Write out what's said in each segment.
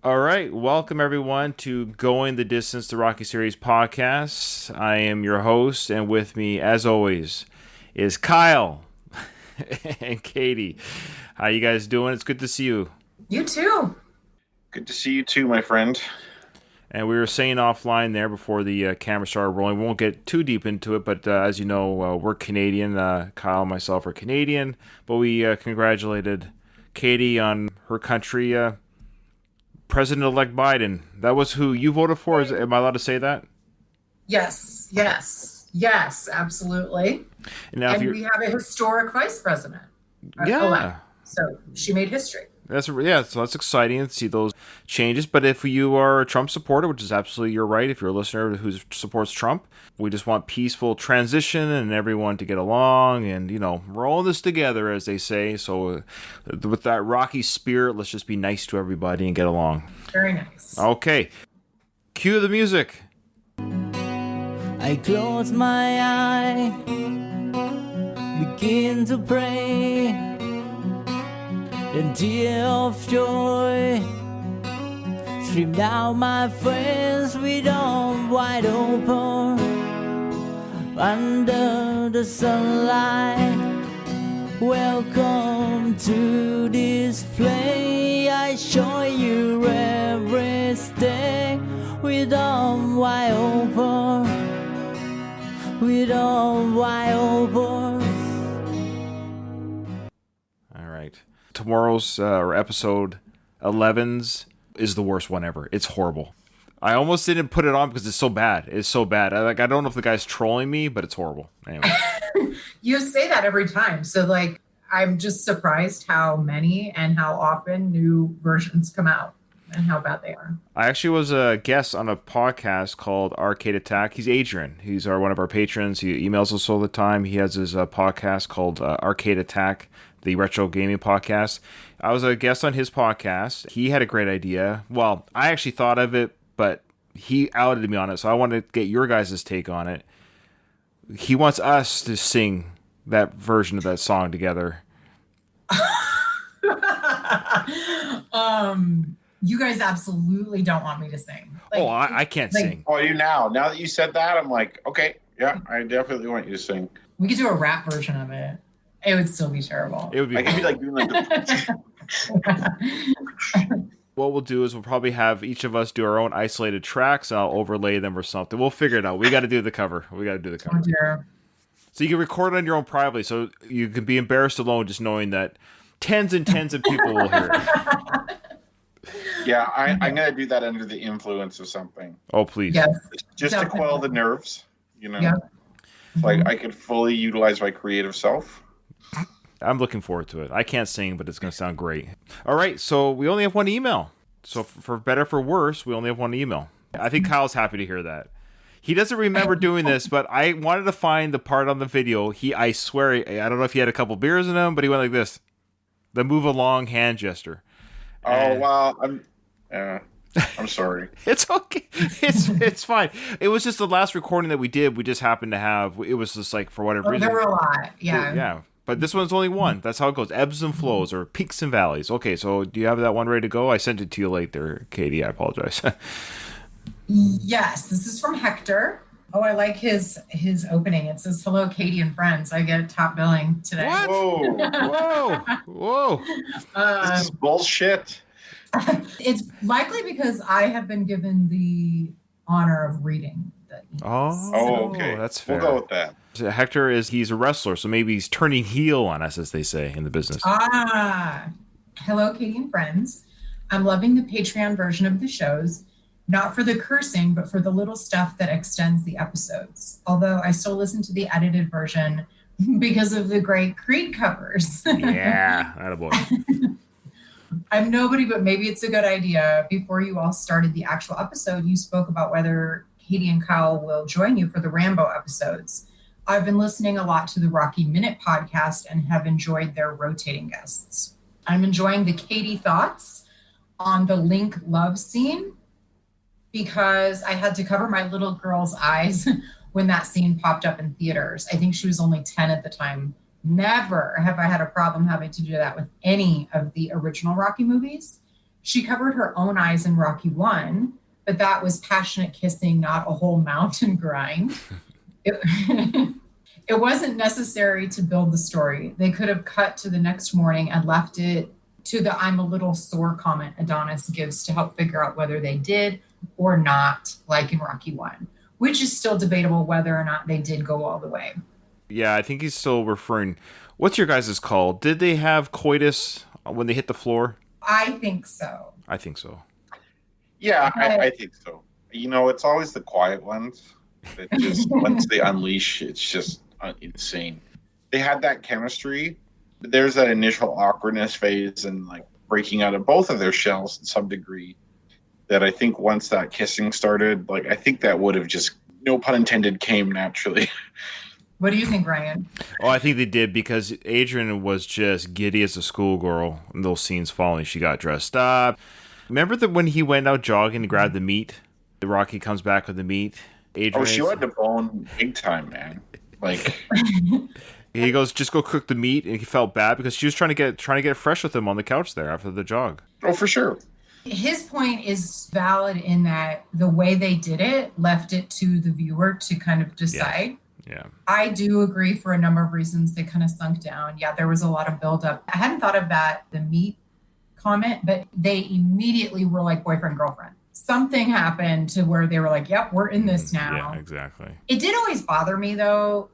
All right, welcome everyone to Going the Distance, the Rocky Series podcast. I am your host, and with me, as always, is Kyle and Katie. How you guys doing? It's good to see you. You too. Good to see you too, my friend. And we were saying offline there before the camera started rolling. We won't get too deep into it, but as you know, we're Canadian. Kyle and myself are Canadian, but we congratulated Katie on her country. President-elect Biden. That was who you voted for. Am I allowed to say that? Yes, absolutely. And we have a historic vice president. Yeah. So she made history. So that's exciting to see those changes. But if you are a Trump supporter, which is absolutely your right, if you're a listener who supports Trump, we just want peaceful transition and everyone to get along and, we're all in this together, as they say. So with that Rocky spirit, let's just be nice to everybody and get along. Very nice. Okay. Cue the music. I close my eye, begin to pray, and tear of joy stream down my face with arms wide open under the sunlight. Welcome to this play. I show you every step with arms wide open. With arms wide open. All right. Tomorrow's or episode 11's is the worst one ever. It's horrible. I almost didn't put it on because it's so bad. It's so bad. I don't know if the guy's trolling me, but it's horrible. Anyway. You say that every time. So I'm just surprised how many and how often new versions come out and how bad they are. I actually was a guest on a podcast called Arcade Attack. He's Adrian. He's one of our patrons. He emails us all the time. He has his podcast called Arcade Attack, the retro gaming podcast. I was a guest on his podcast. He had a great idea. Well, I actually thought of it, but he outed me on it, so I wanted to get your guys' take on it. He wants us to sing that version of that song together. You guys absolutely don't want me to sing. I can't sing. Oh, you now? Now that you said that, I'm like, okay, yeah, I definitely want you to sing. We could do a rap version of it. It would still be terrible. It would be. I could be like doing like the. What we'll do is we'll probably have each of us do our own isolated tracks, and I'll overlay them or something. We'll figure it out. We got to do the cover. Oh, dear. So you can record it on your own privately, so you can be embarrassed alone just knowing that tens and tens of people will hear it. Yeah, I'm gonna do that under the influence of something. Oh, please. Yes. Just Definitely. to quell the nerves, Yeah. Like I could fully utilize my creative self. I'm looking forward to it. I can't sing, but it's going to sound great. All right, so we only have one email. So for better for worse, we only have one email. I think Kyle's happy to hear that. He doesn't remember doing this, but I wanted to find the part on the video. I swear, I don't know if he had a couple beers in him, but he went like this. The move along hand gesture. Oh, wow. I'm sorry. It's okay. It's fine. It was just the last recording that we did. We just happened to have. It was just like for whatever reason. There were a lot. Yeah. Yeah. But this one's only one. That's how it goes. Ebbs and flows or peaks and valleys. Okay, so do you have that one ready to go? I sent it to you late there, Katie. I apologize. Yes, this is from Hector. Oh, I like his opening. It says, "Hello, Katie and friends. I get top billing today." What? Whoa. This is bullshit. It's likely because I have been given the honor of reading the emails. Oh, okay. That's fair. We'll go with that. Hector he's a wrestler, so maybe he's turning heel on us, as they say in the business. Hello, Katie and friends. I'm loving the Patreon version of the shows, not for the cursing, but for the little stuff that extends the episodes. Although I still listen to the edited version because of the great Creed covers. Yeah, attaboy. I'm nobody, but maybe it's a good idea. Before you all started the actual episode, you spoke about whether Katie and Kyle will join you for the Rambo episodes. I've been listening a lot to the Rocky Minute podcast and have enjoyed their rotating guests. I'm enjoying the Katie thoughts on the Link love scene because I had to cover my little girl's eyes when that scene popped up in theaters. I think she was only 10 at the time. Never have I had a problem having to do that with any of the original Rocky movies. She covered her own eyes in Rocky 1, but that was passionate kissing, not a whole mountain grind. It, it wasn't necessary to build the story. They could have cut to the next morning and left it to the "I'm a little sore" comment Adonis gives to help figure out whether they did or not, like in Rocky 1, which is still debatable whether or not they did go all the way. Yeah, I think he's still referring. What's your guys' call? Did they have coitus when they hit the floor? I think so. I think so. Yeah, I think so. You know, it's always the quiet ones that just, once they unleash, it's just insane. They had that chemistry, but there's that initial awkwardness phase and like breaking out of both of their shells in some degree that I think once that kissing started, like I think that would have just, no pun intended, came naturally. What do you think, Ryan? Oh, I think they did because Adrian was just giddy as a schoolgirl in those scenes following. She got dressed up. Remember that when he went out jogging to grab the meat? The Rocky comes back with the meat. Adrian, She wanted to bone big time, man. Like he goes, just go cook the meat, and he felt bad because she was trying to get fresh with him on the couch there after the jog. Oh, for sure. His point is valid in that the way they did it left it to the viewer to kind of decide. Yeah. I do agree for a number of reasons they kind of sunk down. Yeah, there was a lot of buildup. I hadn't thought of that, the meat comment, but they immediately were like boyfriend, girlfriend. Something happened to where they were like, yep, we're in this now. Yeah, exactly. It did always bother me, though,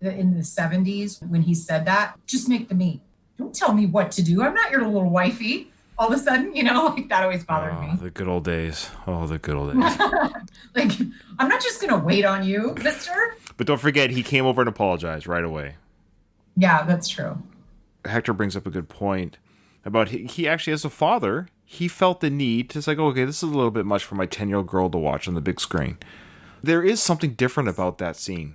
in the 70s when he said that, just make the meat. Don't tell me what to do. I'm not your little wifey. All of a sudden, like that always bothered me. The good old days. Oh, the good old days. Like, I'm not just going to wait on you, mister. But don't forget, he came over and apologized right away. Yeah, that's true. Hector brings up a good point about he actually, as a father, he felt the need to say, okay, this is a little bit much for my 10-year-old girl to watch on the big screen. There is something different about that scene.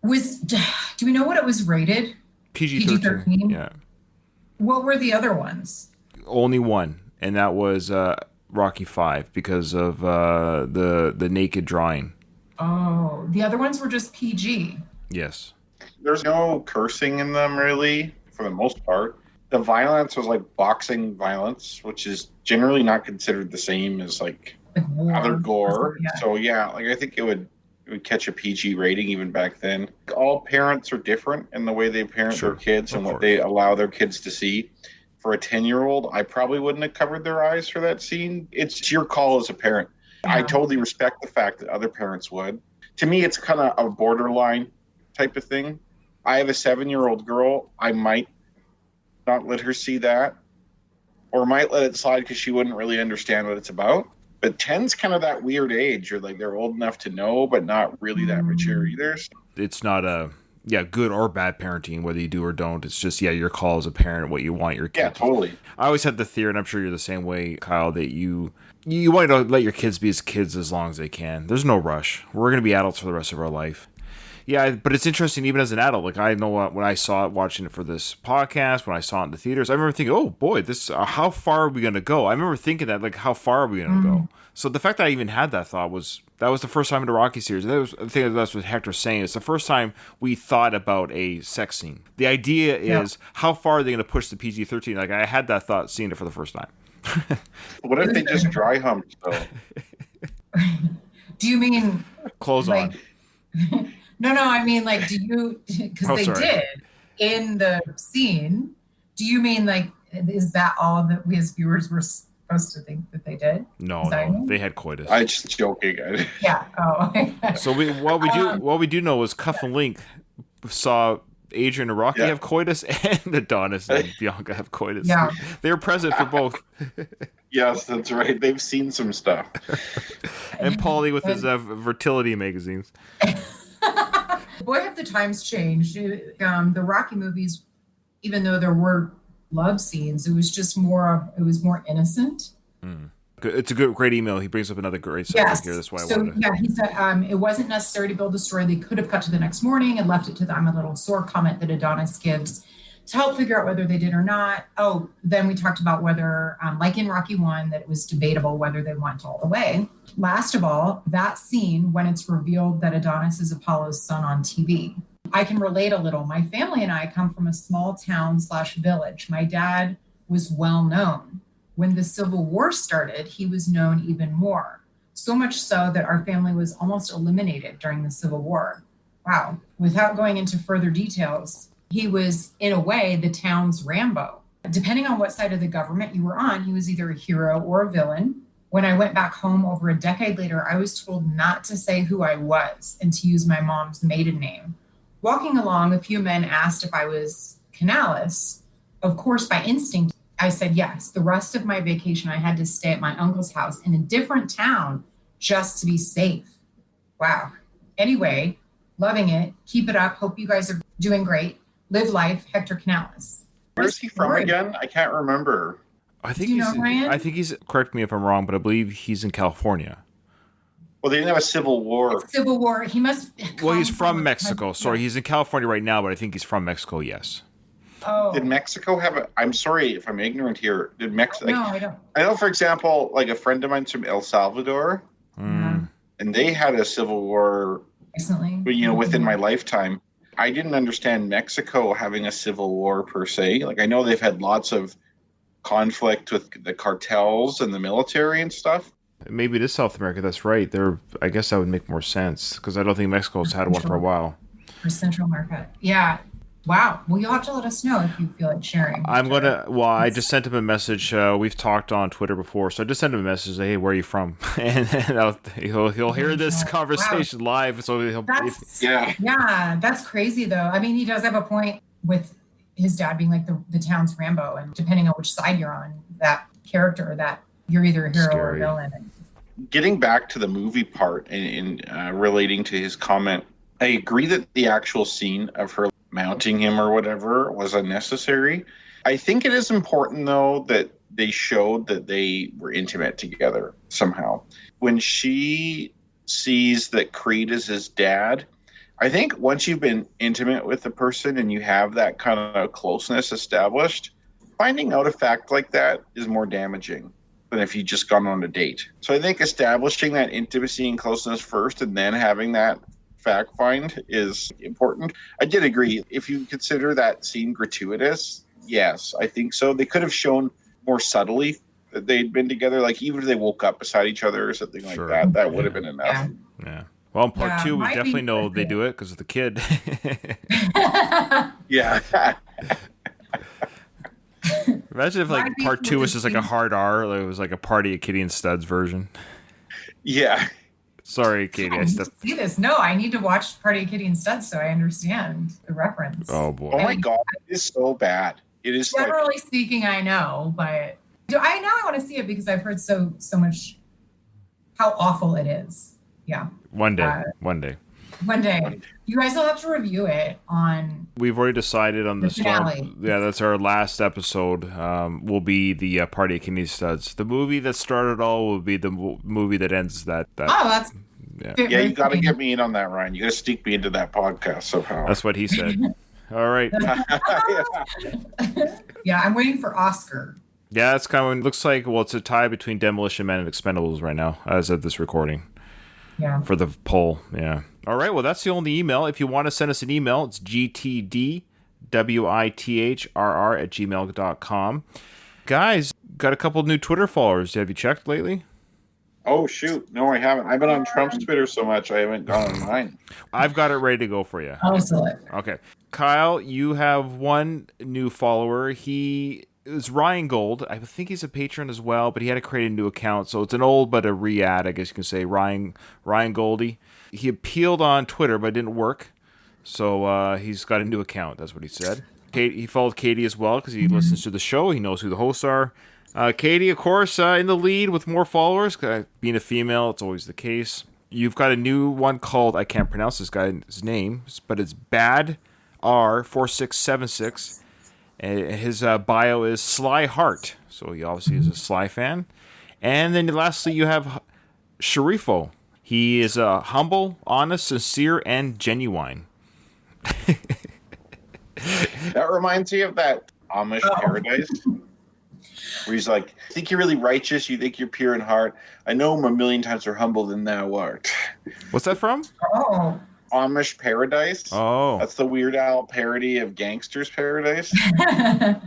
Do we know what it was rated? PG-13. Yeah. What were the other ones? Only one, and that was Rocky 5 because of the naked drawing. Oh, the other ones were just PG. Yes. There's no cursing in them, really, for the most part. The violence was like boxing violence, which is generally not considered the same as like other gore. Yeah. So yeah, like I think it would catch a PG rating even back then. All parents are different in the way they parent their kids and what they allow their kids to see. For a 10-year-old, I probably wouldn't have covered their eyes for that scene. It's your call as a parent. Yeah. I totally respect the fact that other parents would. To me, it's kind of a borderline type of thing. I have a 7-year-old girl. I might not let her see that, or might let it slide because she wouldn't really understand what it's about. But 10's kind of that weird age, or like they're old enough to know, but not really that mature either. It's not a good or bad parenting, whether you do or don't. It's just your call as a parent, what you want your kid. Yeah, totally. I always had the theory, and I'm sure you're the same way, Kyle, that you want to let your kids be as kids as long as they can. There's no rush. We're going to be adults for the rest of our life. Yeah, but it's interesting even as an adult. Like I know when I saw it watching it for this podcast, when I saw it in the theaters, I remember thinking, "Oh boy, this how far are we going to go?" I remember thinking that, like, how far are we going to go? So the fact that I even had that thought was the first time in the Rocky series. I think that's what Hector's saying. It's the first time we thought about a sex scene. The idea is how far are they going to push the PG-13? Like I had that thought seeing it for the first time. What if they just dry humped though? Do you mean clothes on? No, I mean, like, do you, because they did in the scene, do you mean, like, is that all that we as viewers were supposed to think that they did? No, they had coitus. I'm just joking. Yeah. Oh. So what we do know is Cuff and Link saw Adrian and Rocky have coitus, and Adonis and Bianca have coitus. Yeah. They were present for both. Yes, that's right. They've seen some stuff. And Paulie with his fertility magazines. Boy, have the times changed. The Rocky movies, even though there were love scenes, it was more innocent. It's a great email. He brings up another great subject here. That's why I wanted to. Yeah, he said it wasn't necessary to build the story. They could have cut to the next morning and left it to the "I'm a little sore" comment that Adonis gives to help figure out whether they did or not. Oh, then we talked about whether, like in Rocky 1, that it was debatable whether they went all the way. Last of all, that scene when it's revealed that Adonis is Apollo's son on TV. I can relate a little. My family and I come from a small town / village. My dad was well known. When the Civil War started, he was known even more. So much so that our family was almost eliminated during the Civil War. Wow. Without going into further details, he was, in a way, the town's Rambo. Depending on what side of the government you were on, he was either a hero or a villain. When I went back home over a decade later, I was told not to say who I was and to use my mom's maiden name. Walking along, a few men asked if I was Canales. Of course, by instinct, I said yes. The rest of my vacation, I had to stay at my uncle's house in a different town just to be safe. Wow. Anyway, loving it. Keep it up. Hope you guys are doing great. Live life, Hector Canales. Where's he from again? I can't remember. I think he's, correct me if I'm wrong, but I believe he's in California. Well, they didn't have a civil war. Civil War. He must. Well, he's from Mexico. Sorry, he's in California right now, but I think he's from Mexico. Yes. Oh. Did Mexico have a? I'm sorry if I'm ignorant here. Did Mexico? No, I don't. I know, for example, like a friend of mine's from El Salvador, Yeah. and they had a civil war. Recently. Within my lifetime. I didn't understand Mexico having a civil war per se. Like, I know they've had lots of conflict with the cartels and the military and stuff. Maybe it is South America. That's right. I guess that would make more sense because I don't think Mexico's had one for a while. For Central America. Yeah. Wow. Well, you'll have to let us know if you feel like sharing. I just sent him a message. We've talked on Twitter before, so I just sent him a message. Hey, where are you from? And he'll hear this conversation live. So that's crazy though. I mean, he does have a point with his dad being like the town's Rambo, and depending on which side you're on, that character, that you're either a hero or a villain. Getting back to the movie part and relating to his comment, I agree that the actual scene of her mounting him or whatever was unnecessary. I think it is important, though, that they showed that they were intimate together somehow. When she sees that Creed is his dad, I think once you've been intimate with the person and you have that kind of closeness established, finding out a fact like that is more damaging than if you just gone on a date. So I think establishing that intimacy and closeness first and then having that fact find is important. I did agree. If you consider that scene gratuitous, yes, I think so. They could have shown more subtly that they'd been together, like even if they woke up beside each other or something like that. That would have been enough. Yeah. Well, in part two, we definitely know they do it because of the kid. Yeah. Imagine if like part two was just like a hard R, like it was like a Party at Kitty and Studs version. Yeah. Sorry, Katie. I need to see this. No, I need to watch Party of Kitty and Studs so I understand the reference. Oh boy! Oh my god, it is so bad. It is. Generally speaking, I know, but I want to see it because I've heard so much how awful it is. Yeah. One day. You guys will have to review it on. We've already decided on the finale. Yeah, that's our last episode. Will be the Party of Kitty and Studs. The movie that started all will be the movie that ends that. Oh, that's. Yeah, you got to get me in on that, Ryan. You got to sneak me into that podcast somehow. That's what he said. All right. Yeah, I'm waiting for Oscar. Yeah, it's kind of looks like it's a tie between Demolition Man and Expendables right now as of this recording. Yeah. For the poll, yeah. All right, well, that's the only email. If you want to send us an email, it's gtdwithrr@gmail.com. Guys, got a couple new Twitter followers. Have you checked lately? Oh, shoot. No, I haven't. I've been on Trump's Twitter so much, I haven't gone on mine. I've got it ready to go for you. I'll select. Okay. Kyle, you have one new follower. He is Ryan Gold. I think he's a patron as well, but he had to create a new account. So it's an old but a re-add, I guess you can say. Ryan Goldie. He appealed on Twitter, but it didn't work. So he's got a new account. That's what he said. He followed Katie as well because he listens to the show. He knows who the hosts are. Katie, of course, in the lead with more followers. Being a female, it's always the case. You've got a new one called, I can't pronounce this guy's name, but it's Bad R4676. His bio is Sly Heart, so he obviously is a Sly fan. And then lastly, you have Sharifo. He is humble, honest, sincere, and genuine. That reminds me of that Amish Paradise, where he's like, "You think you're really righteous? You think you're pure in heart? I know him a million times more humble than thou art." What's that from? Oh, Amish Paradise. Oh. That's the Weird Al parody of Gangster's Paradise. There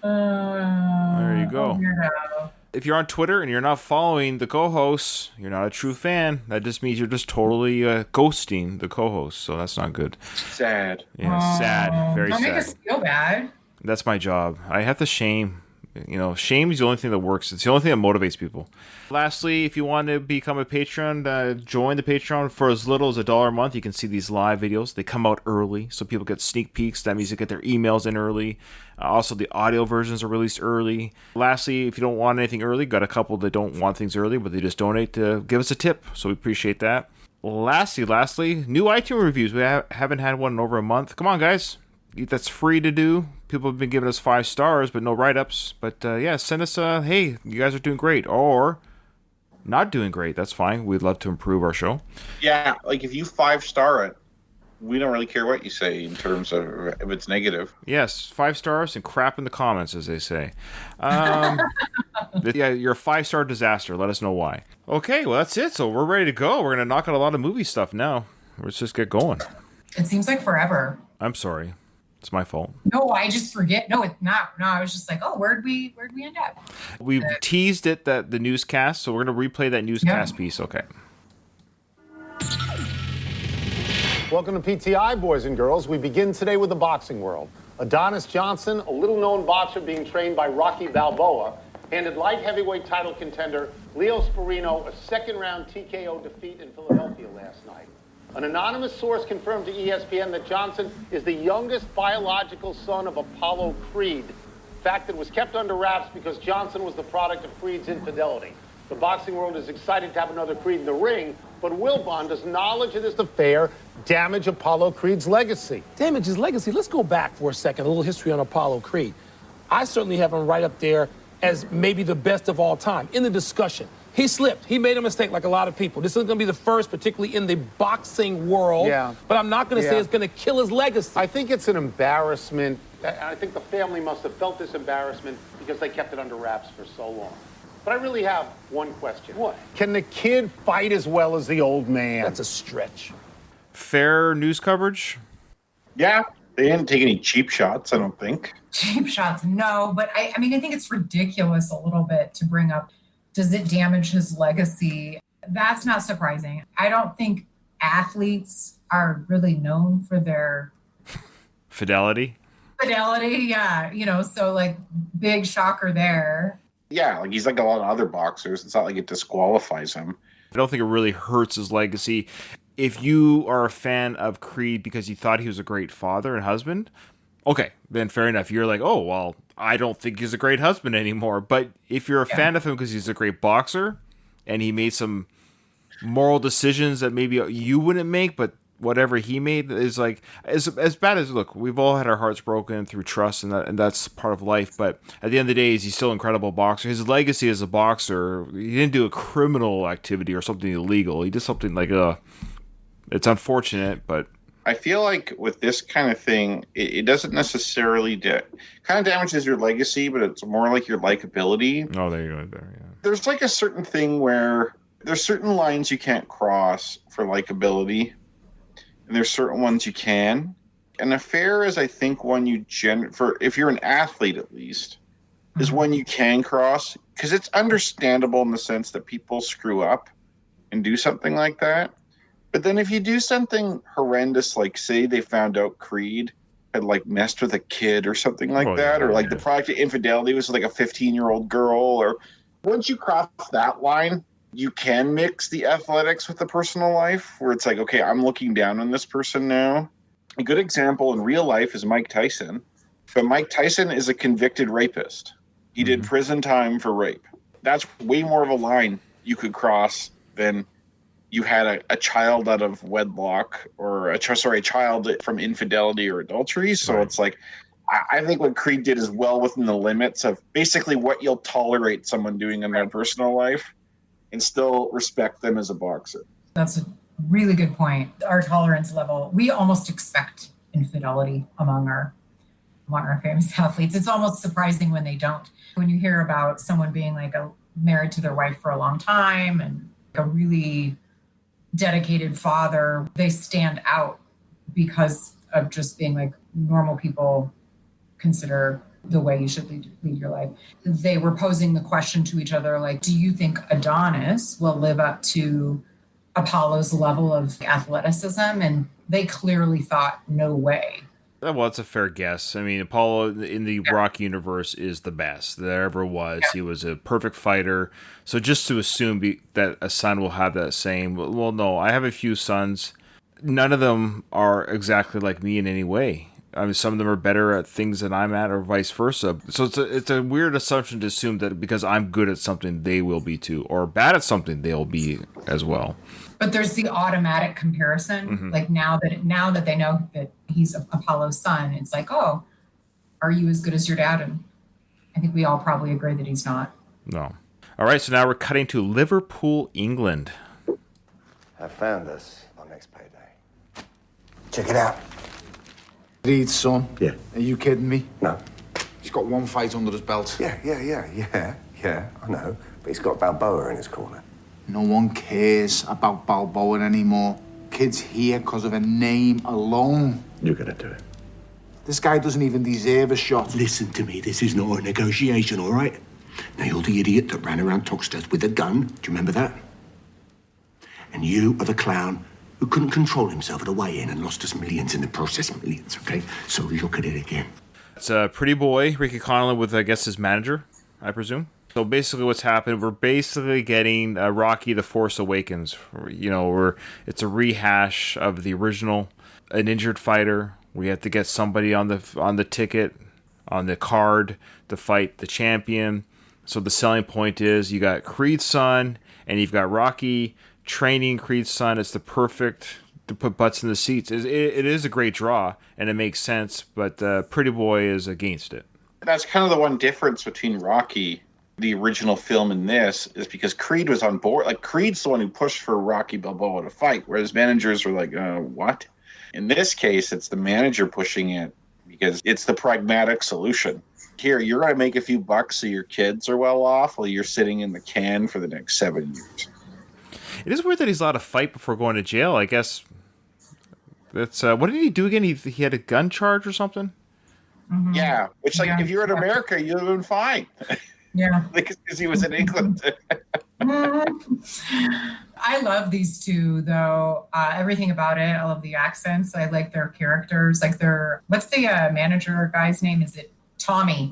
you go. Weird Al. If you're on Twitter and you're not following the co-hosts, you're not a true fan. That just means you're just totally ghosting the co-hosts, so that's not good. Sad. Yeah, sad. Very sad. Don't make us feel bad. That's my job. I have to shame. Shame is the only thing that works. It's the only thing that motivates people. Lastly, if you want to become a patron, join the Patreon for as little as $1 a month. You can see these live videos. They come out early, so people get sneak peeks. That means they get their emails in early. Also, the audio versions are released early. Lastly, if you don't want anything early, got a couple that don't want things early, but they just donate to give us a tip, so we appreciate that. Lastly, new iTunes reviews. We haven't had one in over a month. Come on, guys. That's free to do. People have been giving us 5 stars, but no write-ups. But send us hey, you guys are doing great, or not doing great. That's fine. We'd love to improve our show. Yeah, like if you 5-star it, we don't really care what you say in terms of if it's negative. Yes, 5 stars and crap in the comments, as they say. You're a 5-star disaster. Let us know why. Okay, well, that's it. So we're ready to go. We're going to knock out a lot of movie stuff now. Let's just get going. It seems like forever. I'm sorry. It's my fault. No, I just forget. No, it's not. No, I was just like, oh, where'd we end up? We teased it, that the newscast, so we're going to replay that newscast piece. Okay. Welcome to PTI, boys and girls. We begin today with the boxing world. Adonis Johnson, a little-known boxer being trained by Rocky Balboa, handed light heavyweight title contender Leo Sparino a second-round TKO defeat in Philadelphia last night. An anonymous source confirmed to ESPN that Johnson is the youngest biological son of Apollo Creed, fact that was kept under wraps because Johnson was the product of Creed's infidelity. The boxing world is excited to have another Creed in the ring, but Wilbon, does knowledge of this affair damage Apollo Creed's legacy? Damage his legacy? Let's go back for a second, a little history on Apollo Creed. I certainly have him right up there as maybe the best of all time in the discussion. He slipped. He made a mistake like a lot of people. This isn't going to be the first, particularly in the boxing world. Yeah. But I'm not going to say it's going to kill his legacy. I think it's an embarrassment. I think the family must have felt this embarrassment because they kept it under wraps for so long. But I really have one question. What? Can the kid fight as well as the old man? That's a stretch. Fair news coverage? Yeah, they didn't take any cheap shots, I don't think. Cheap shots, no. But I mean, I think it's ridiculous a little bit to bring up, does it damage his legacy? That's not surprising. I don't think athletes are really known for their fidelity. Yeah. So like big shocker there. Yeah, like he's like a lot of other boxers. It's not like it disqualifies him. I don't think it really hurts his legacy. If you are a fan of Creed because you thought he was a great father and husband, okay, then fair enough. You're like, oh, well, I don't think he's a great husband anymore. But if you're a fan of him because he's a great boxer and he made some moral decisions that maybe you wouldn't make, but whatever he made is like as bad as, look, we've all had our hearts broken through trust, and that's part of life. But at the end of the day, he's still an incredible boxer. His legacy as a boxer, he didn't do a criminal activity or something illegal. He did something like it's unfortunate, but I feel like with this kind of thing, it doesn't necessarily kind of damages your legacy, but it's more like your likability. Oh, there you go. There, yeah. There's like a certain thing where there's certain lines you can't cross for likability, and there's certain ones you can. An affair is, I think, one you if you're an athlete at least, is one you can cross, because it's understandable in the sense that people screw up and do something like that. But then if you do something horrendous, like say they found out Creed had like messed with a kid or something like that, or like the product of infidelity was like a 15-year-old girl, or once you cross that line, you can mix the athletics with the personal life where it's like, okay, I'm looking down on this person now. A good example in real life is Mike Tyson. But Mike Tyson is a convicted rapist. He did prison time for rape. That's way more of a line you could cross than you had a child out of wedlock or a child from infidelity or adultery. So it's like, I think what Creed did is well within the limits of basically what you'll tolerate someone doing in their personal life and still respect them as a boxer. That's a really good point. Our tolerance level, we almost expect infidelity among our famous athletes. It's almost surprising when they don't. When you hear about someone being like married to their wife for a long time and a really dedicated father, they stand out because of just being like normal people consider the way you should lead your life. They were posing the question to each other, like, do you think Adonis will live up to Apollo's level of athleticism? And they clearly thought, no way. Well, that's a fair guess. I mean, Apollo in the Rock universe is the best there ever was. Yeah. He was a perfect fighter. So just to assume that a son will have that same, well, no, I have a few sons. None of them are exactly like me in any way. I mean, some of them are better at things than I'm at, or vice versa. So it's a weird assumption to assume that because I'm good at something, they will be too, or bad at something, they'll be as well. But there's the automatic comparison. Like now that they know that he's Apollo's son, it's like, oh, are you as good as your dad? And I think we all probably agree that he's not. No. All right, so now we're cutting to Liverpool, England. I found this on next payday. Check it out. Reed's son? Yeah. Are you kidding me? No. He's got one fight under his belt. Yeah, I know. But he's got Balboa in his corner. No one cares about Balboa anymore. Kid's here because of a name alone. You're gonna do it. This guy doesn't even deserve a shot. Listen to me, this is not a negotiation, all right? Now, you're the idiot that ran around Toxteth with a gun. Do you remember that? And you are the clown who couldn't control himself at a weigh-in and lost us millions in the process. Millions, okay? So look at it again. It's a pretty boy, Ricky Conlon, with, I guess, his manager, I presume. So basically what's happened, we're basically getting Rocky The Force Awakens. You know, it's a rehash of the original, an injured fighter. We have to get somebody on the ticket, on the card, to fight the champion. So the selling point is you got Creed's son, and you've got Rocky training Creed's son. It's the perfect to put butts in the seats. It is a great draw, and it makes sense, but Pretty Boy is against it. That's kind of the one difference between Rocky, the original film, and this, is because Creed was on board. Like, Creed's the one who pushed for Rocky Balboa to fight, whereas managers were like, what? In this case, it's the manager pushing it because it's the pragmatic solution. Here, you're going to make a few bucks so your kids are well off while you're sitting in the can for the next 7 years. It is weird that he's allowed to fight before going to jail. I guess that's what did he do again? He had a gun charge or something. Mm-hmm. Yeah, which if you're in America, you'd have been fine. Yeah, because he was in England. I love these two, though. Everything about it. I love the accents. I like their characters. Like what's the manager guy's name? Is it Tommy?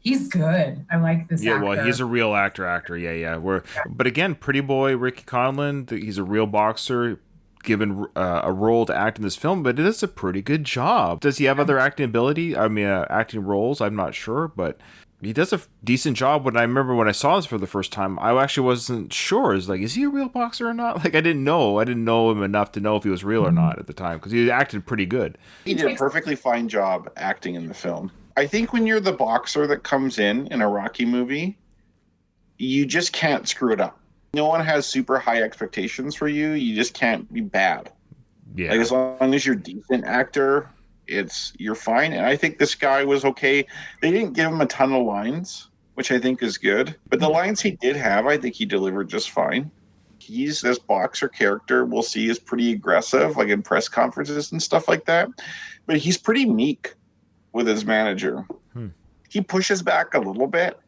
He's good. I like this actor. Well, he's a real actor. Yeah. But again, Pretty Boy, Ricky Conlon, he's a real boxer, given a role to act in this film, but it is a pretty good job. Does he have other acting ability? I mean, acting roles? I'm not sure, but he does a decent job. When I remember when I saw this for the first time, I actually wasn't sure. Is he a real boxer or not? Like, I didn't know him enough to know if he was real or not at the time, because he acted pretty good. He did a perfectly fine job acting in the film. I think when you're the boxer that comes in a Rocky movie, you just can't screw it up. No one has super high expectations for you. You just can't be bad. Yeah. Like, as long as you're a decent actor, you're fine. And I think this guy was okay. They didn't give him a ton of lines, which I think is good. But the lines he did have, I think he delivered just fine. He's this boxer character we'll see is pretty aggressive, like in press conferences and stuff like that. But he's pretty meek with his manager. He pushes back a little bit,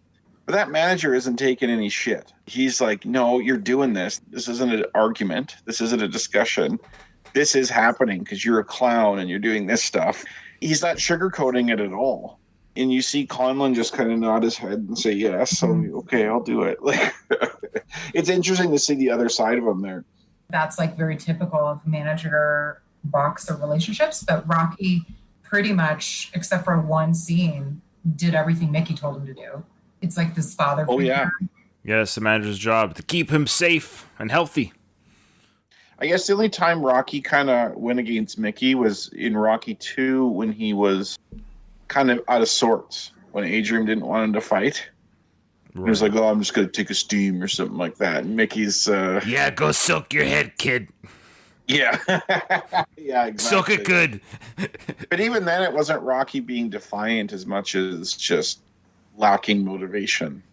but that manager isn't taking any shit. He's like, no, you're doing this. This isn't an argument. This isn't a discussion. This is happening because you're a clown and you're doing this stuff. He's not sugarcoating it at all. And you see Conlon just kind of nod his head and say, yes, so okay, I'll do it. Like, it's interesting to see the other side of him there. That's like very typical of manager-boxer relationships, but Rocky pretty much, except for one scene, did everything Mickey told him to do. It's like this father figure. Yeah. Yeah, it's the manager's job to keep him safe and healthy. I guess the only time Rocky kind of went against Mickey was in Rocky 2 when he was kind of out of sorts, when Adrian didn't want him to fight. Right. He was like, I'm just going to take a steam or something like that. And Mickey's... yeah, go soak your head, kid. Yeah. Yeah, exactly. Soak it good. But even then, it wasn't Rocky being defiant as much as just lacking motivation.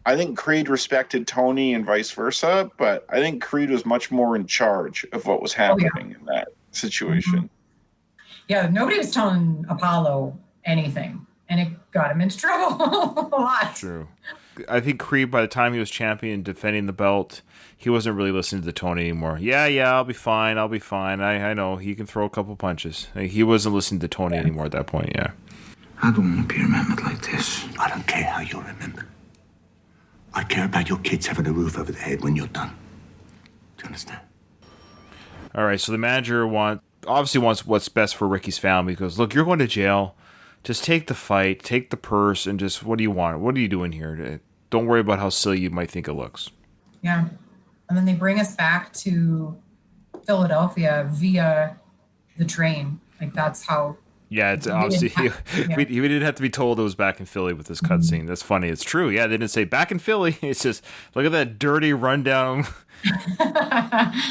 I think Creed respected Tony and vice versa, but I think Creed was much more in charge of what was happening in that situation. Mm-hmm. Yeah, nobody was telling Apollo anything, and it got him into trouble a lot. True. I think Creed, by the time he was champion defending the belt, he wasn't really listening to Tony anymore. Yeah, I'll be fine. I know he can throw a couple punches. He wasn't listening to Tony anymore at that point, yeah. I don't want to be remembered like this. I don't care how you're remembered. I care about your kids having a roof over their head when you're done. Do you understand? All right, so the manager obviously wants what's best for Ricky's family. He goes, look, you're going to jail. Just take the fight, take the purse, and just, what do you want? What are you doing here? Don't worry about how silly you might think it looks. Yeah. And then they bring us back to Philadelphia via the train. Like, that's how... Yeah, it's obviously we didn't have to be told it was back in Philly with this cutscene. That's funny. It's true. Yeah, they didn't say back in Philly. It's just look at that dirty rundown. I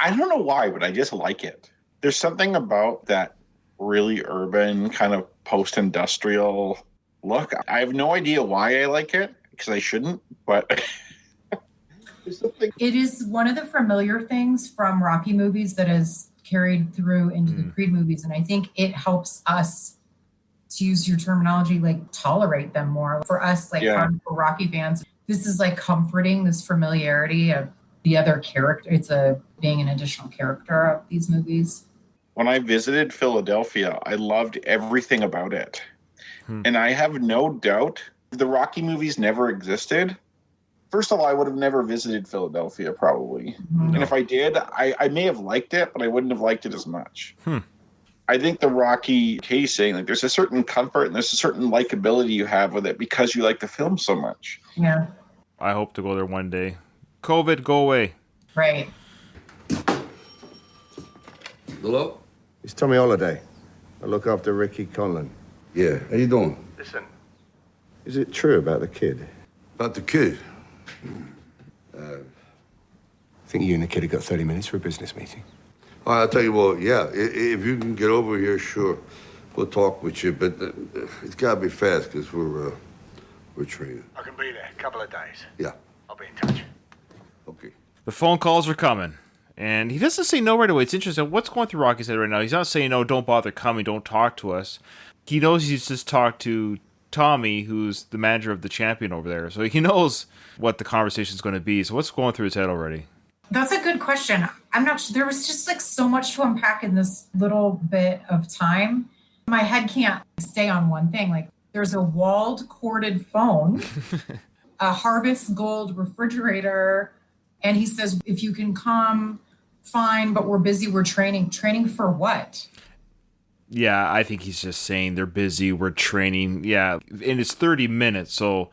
don't know why, but I just like it. There's something about that really urban kind of post-industrial look. I have no idea why I like it because I shouldn't, but there's something. It is one of the familiar things from Rocky movies that is carried through into the Creed movies, and I think it helps us, to use your terminology, like tolerate them more. For us, like hardcore Rocky fans, this is like comforting, this familiarity of the other character. It's being an additional character of these movies. When I visited Philadelphia, I loved everything about it. And I have no doubt the Rocky movies never existed. First of all, I would have never visited Philadelphia, probably. And if I did, I may have liked it, but I wouldn't have liked it as much. I think the Rocky casing, like, there's a certain comfort and there's a certain likability you have with it because you like the film so much. Yeah. I hope to go there one day. COVID, go away. Right. Hello? It's Tommy Holiday. I look after Ricky Conlon. Yeah, how you doing? Listen, is it true about the kid? About the kid? I think you and the kid have got 30 minutes for a business meeting. All right, I'll tell you what, yeah, if you can get over here, sure, we'll talk with you, but it's got to be fast because we're training. I can be there. A couple of days. Yeah. I'll be in touch. Okay. The phone calls are coming. And he doesn't say no right away. It's interesting. What's going through Rocky's head right now? He's not saying, no, don't bother coming, don't talk to us. He knows he's just talked to Tommy, who's the manager of the champion over there. So he knows what the conversation is going to be. So what's going through his head already? That's a good question. I'm not sure. There was just like so much to unpack in this little bit of time. My head can't stay on one thing. Like, there's a walled corded phone, a Harvest Gold refrigerator, and he says, if you can come, fine, but we're busy, we're training. Training for what? Yeah, I think he's just saying they're busy, we're training. Yeah, and it's 30 minutes, so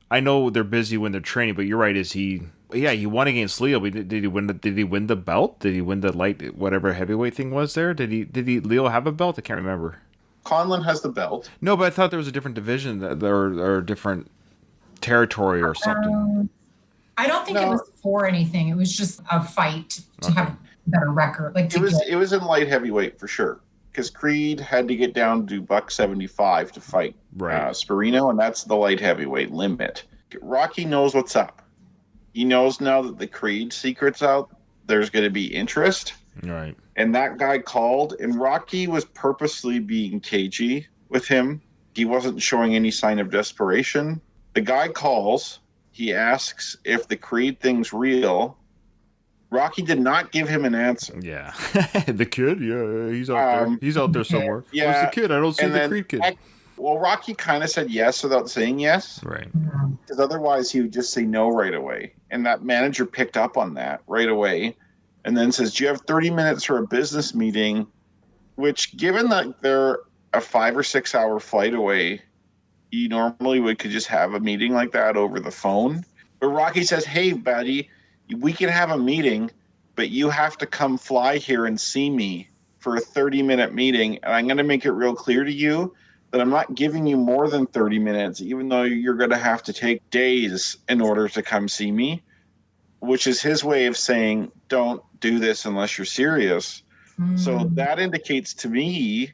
I know they're busy when they're training, but you're right, he won against Leo. Did he win the belt? Did he win the light, whatever heavyweight thing was there? Did Leo have a belt? I can't remember. Conlon has the belt. No, but I thought there was a different division or a different territory or something. I don't think it was for anything. It was just a fight to have a better record. Like, it was in light heavyweight for sure. Because Creed had to get down to $175 to fight Sperino, and that's the light heavyweight limit. Rocky knows what's up. He knows now that the Creed secret's out, there's going to be interest. Right. And that guy called, and Rocky was purposely being cagey with him. He wasn't showing any sign of desperation. The guy calls. He asks if the Creed thing's real. Rocky did not give him an answer. Yeah. The kid? Yeah, he's out there. He's out there somewhere. Yeah. Where's the kid? I don't see the Creed kid. Well, Rocky kind of said yes without saying yes. Right. Because otherwise he would just say no right away. And that manager picked up on that right away and then says, do you have 30 minutes for a business meeting? Which, given that they're a 5 or 6 hour flight away, you normally could just have a meeting like that over the phone. But Rocky says, hey, buddy, we can have a meeting, but you have to come fly here and see me for a 30-minute meeting. And I'm going to make it real clear to you that I'm not giving you more than 30 minutes, even though you're going to have to take days in order to come see me, which is his way of saying, don't do this unless you're serious. So that indicates to me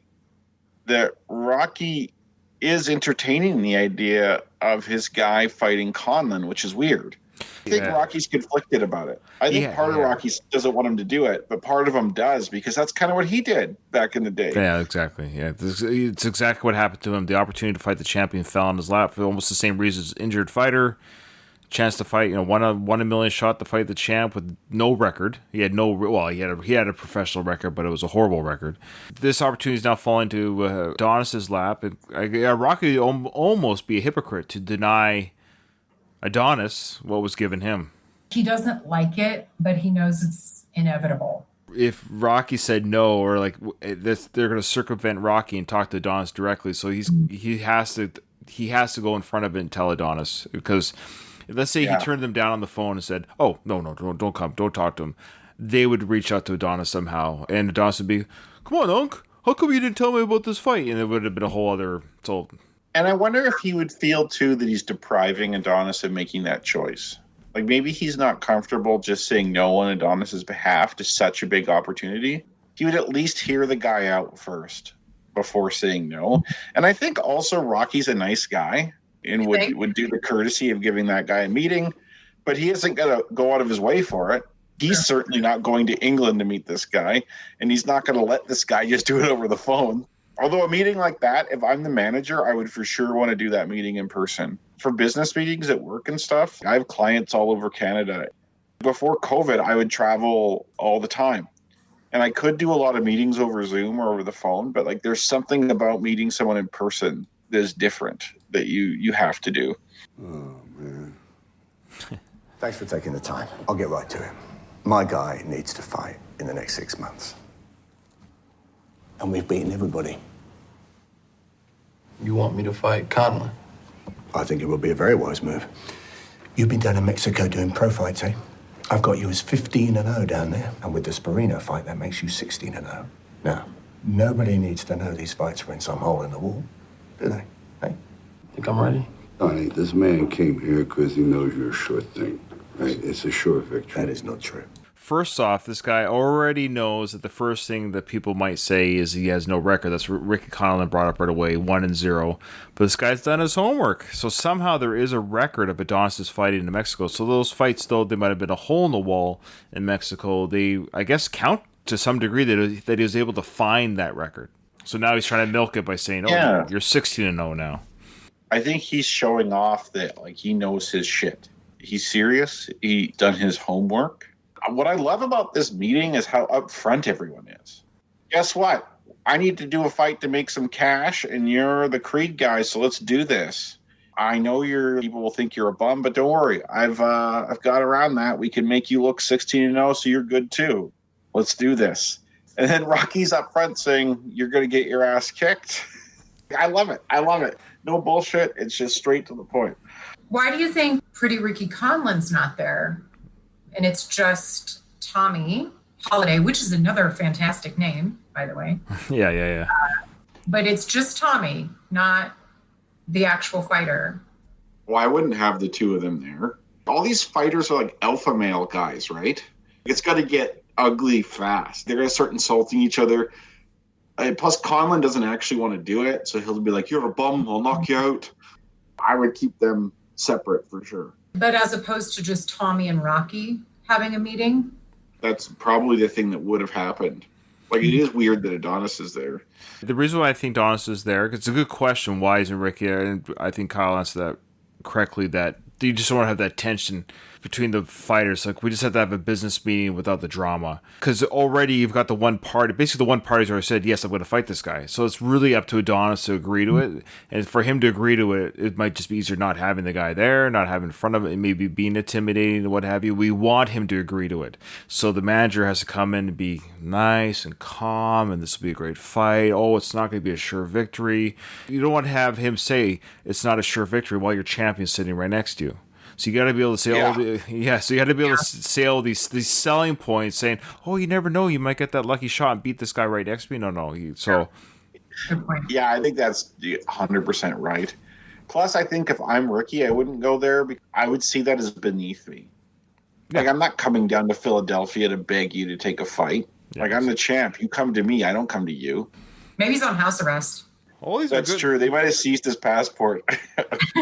that Rocky is entertaining the idea of his guy fighting Conlon, which is weird. I think Rocky's conflicted about it. I think part of Rocky doesn't want him to do it, but part of him does, because that's kind of what he did back in the day. Yeah, exactly. Yeah, it's exactly what happened to him. The opportunity to fight the champion fell on his lap for almost the same reasons. Injured fighter, chance to fight, one in a million shot to fight the champ with no record. He had he had a professional record, but it was a horrible record. This opportunity is now falling to Adonis's lap. Rocky would almost be a hypocrite to deny Adonis what was given him. He doesn't like it, but he knows it's inevitable. If Rocky said no, or like this, they're going to circumvent Rocky and talk to Adonis directly. So he has to go in front of it and tell Adonis, because let's say he turned them down on the phone and said, "Oh no, don't come, don't talk to him." They would reach out to Adonis somehow, and Adonis would be, "Come on, Unc, how come you didn't tell me about this fight?" And it would have been a whole other. And I wonder if he would feel, too, that he's depriving Adonis of making that choice. Like, maybe he's not comfortable just saying no on Adonis's behalf to such a big opportunity. He would at least hear the guy out first before saying no. And I think also Rocky's a nice guy and would do the courtesy of giving that guy a meeting, but he isn't going to go out of his way for it. He's certainly not going to England to meet this guy, and he's not going to let this guy just do it over the phone. Although a meeting like that, if I'm the manager, I would for sure want to do that meeting in person. For business meetings at work and stuff, I have clients all over Canada. Before COVID, I would travel all the time. And I could do a lot of meetings over Zoom or over the phone, but like there's something about meeting someone in person that is different that you have to do. Oh, man. Thanks for taking the time. I'll get right to him. My guy needs to fight in the next 6 months. And we've beaten everybody. You want me to fight Conlon? I think it would be a very wise move. You've been down in Mexico doing pro fights, eh? I've got you as 15-0 down there. And with the Sparino fight, that makes you 16-0. Now, nobody needs to know these fights are in some hole in the wall, do they? Hey? Think I'm ready? Donnie, this man came here because he knows you're a sure thing, right? It's a sure victory. That is not true. First off, this guy already knows that the first thing that people might say is he has no record. That's what Ricky Conlon brought up right away, 1-0. But this guy's done his homework. So somehow there is a record of Adonis fighting in Mexico. So those fights, though they might have been a hole in the wall in Mexico, they, I guess, count to some degree that he was able to find that record. So now he's trying to milk it by saying, "Oh, you're 16-0 now." I think he's showing off that like he knows his shit. He's serious. He's done his homework. What I love about this meeting is how upfront everyone is. Guess what? I need to do a fight to make some cash, and you're the Creed guy, so let's do this. I know people will think you're a bum, but don't worry. I've got around that. We can make you look 16-0, so you're good too. Let's do this. And then Rocky's up front saying, "You're going to get your ass kicked." I love it. No bullshit. It's just straight to the point. Why do you think Pretty Ricky Conlon's not there? And it's just Tommy Holiday, which is another fantastic name, by the way. Yeah. But it's just Tommy, not the actual fighter. Well, I wouldn't have the two of them there. All these fighters are like alpha male guys, right? It's got to get ugly fast. They're going to start insulting each other. Plus, Conlon doesn't actually want to do it, so he'll be like, "You're a bum, I'll knock you out." I would keep them separate for sure. But as opposed to just Tommy and Rocky having a meeting? That's probably the thing that would have happened. Like, it is weird that Adonis is there. The reason why I think Adonis is there, because it's a good question, why isn't Ricky there? And I think Kyle answered that correctly, that you just don't want to have that tension between the fighters. Like, we just have to have a business meeting without the drama. Because already you've got the one party. Basically, the one party's already said, "Yes, I'm going to fight this guy." So it's really up to Adonis to agree to it. And for him to agree to it, it might just be easier not having the guy there, not having in front of it, maybe being intimidating and what have you. We want him to agree to it. So the manager has to come in and be nice and calm, and this will be a great fight. Oh, it's not going to be a sure victory. You don't want to have him say it's not a sure victory while your champion's sitting right next to you. So you got to be able to say so you got to be able to say all these selling points, saying, "Oh, you never know, you might get that lucky shot and beat this guy right next to me." No. Good point. Yeah, I think that's 100% right. Plus, I think if I'm Ricky, I wouldn't go there because I would see that as beneath me. Like, I'm not coming down to Philadelphia to beg you to take a fight. Like, I'm the champ. You come to me. I don't come to you. Maybe he's on house arrest. All these That's are good. true. They might have seized his passport.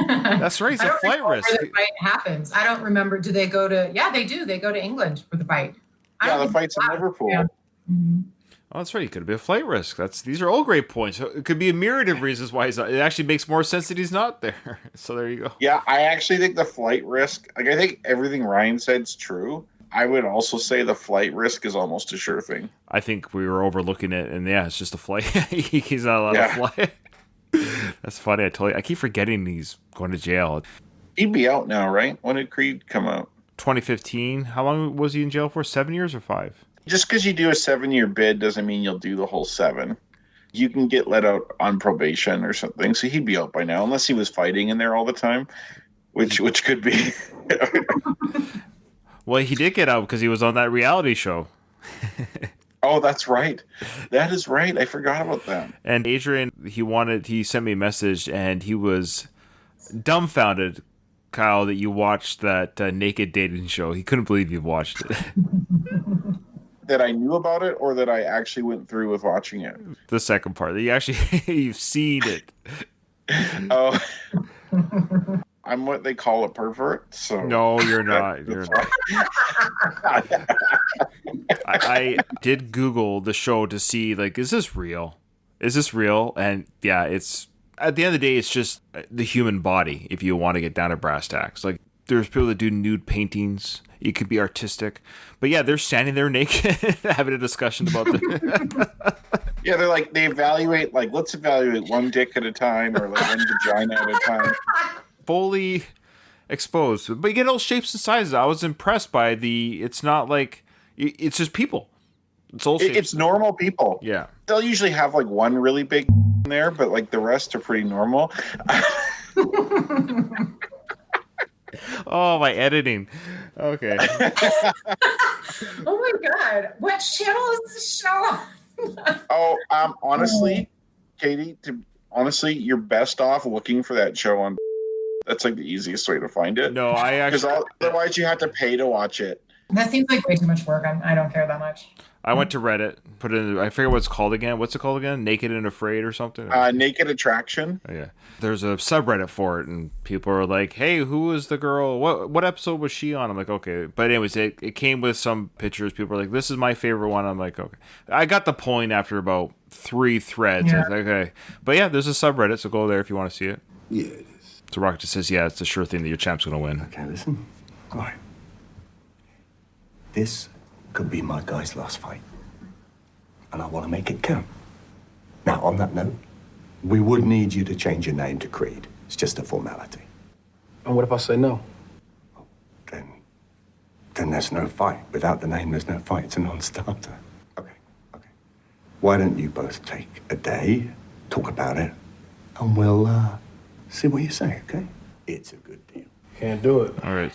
That's right. It's a flight risk. Where the fight happens. I don't remember. Do they go to? Yeah, they do. They go to England for the fight. Yeah, the fight's in Liverpool. Yeah. Mm-hmm. Oh, that's right. He could be a flight risk. These are all great points. It could be a myriad of reasons why he's not. It actually makes more sense that he's not there. So there you go. Yeah, I actually think the flight risk. Like, I think everything Ryan said's true. I would also say the flight risk is almost a sure thing. I think we were overlooking it, and yeah, it's just a flight. He's not allowed to fly. That's funny. I keep forgetting he's going to jail. He'd be out now, right? When did Creed come out? 2015. How long was he in jail for? 7 years or 5? Just because you do a 7-year bid doesn't mean you'll do the whole 7. You can get let out on probation or something, so he'd be out by now, unless he was fighting in there all the time, which could be. Well, he did get out because he was on that reality show. Oh, that's right. That is right. I forgot about that. And Adrian, he sent me a message, and he was dumbfounded, Kyle, that you watched that naked dating show. He couldn't believe you watched it. That I knew about it, or that I actually went through with watching it? The second part. That you've seen it. Oh. I'm what they call a pervert. So no, you're not. You're not. I did Google the show to see, like, is this real? Is this real? And yeah, it's at the end of the day, it's just the human body. If you want to get down to brass tacks, like there's people that do nude paintings. It could be artistic, but yeah, they're standing there naked, having a discussion about the. Yeah, they're like let's evaluate one dick at a time, or like one vagina at a time. Fully exposed, but you get all shapes and sizes. I was impressed by it's not like it's just people. It's all shapes. It's normal people. Yeah, they'll usually have like one really big in there, but like the rest are pretty normal. Oh, my editing. Okay. Oh my God, what channel is this show? Honestly, Katie, you're best off looking for that show on. That's like the easiest way to find it. No, I actually. Because otherwise you have to pay to watch it. That seems like way too much work. I don't care that much. I went to Reddit, put it in. I forget what it's called again. What's it called again? Naked and Afraid or something? Naked Attraction. Oh, yeah. There's a subreddit for it, and people are like, "Hey, who was the girl? What episode was she on?" I'm like, "Okay." But anyways, it came with some pictures. People are like, "This is my favorite one." I'm like, "Okay." I got the point after about 3 threads. Yeah. I was like, okay. But yeah, there's a subreddit, so go there if you want to see it. Yeah, it is. So Rocket just says, "Yeah, it's a sure thing that your champ's going to win." Okay, listen. All right. This could be my guy's last fight. And I want to make it count. Now, on that note, we would need you to change your name to Creed. It's just a formality. And what if I say no? Then there's no fight. Without the name, there's no fight. It's a non-starter. Okay. Why don't you both take a day, talk about it, and we'll see what you say, okay? It's a good deal. Can't do it. All right.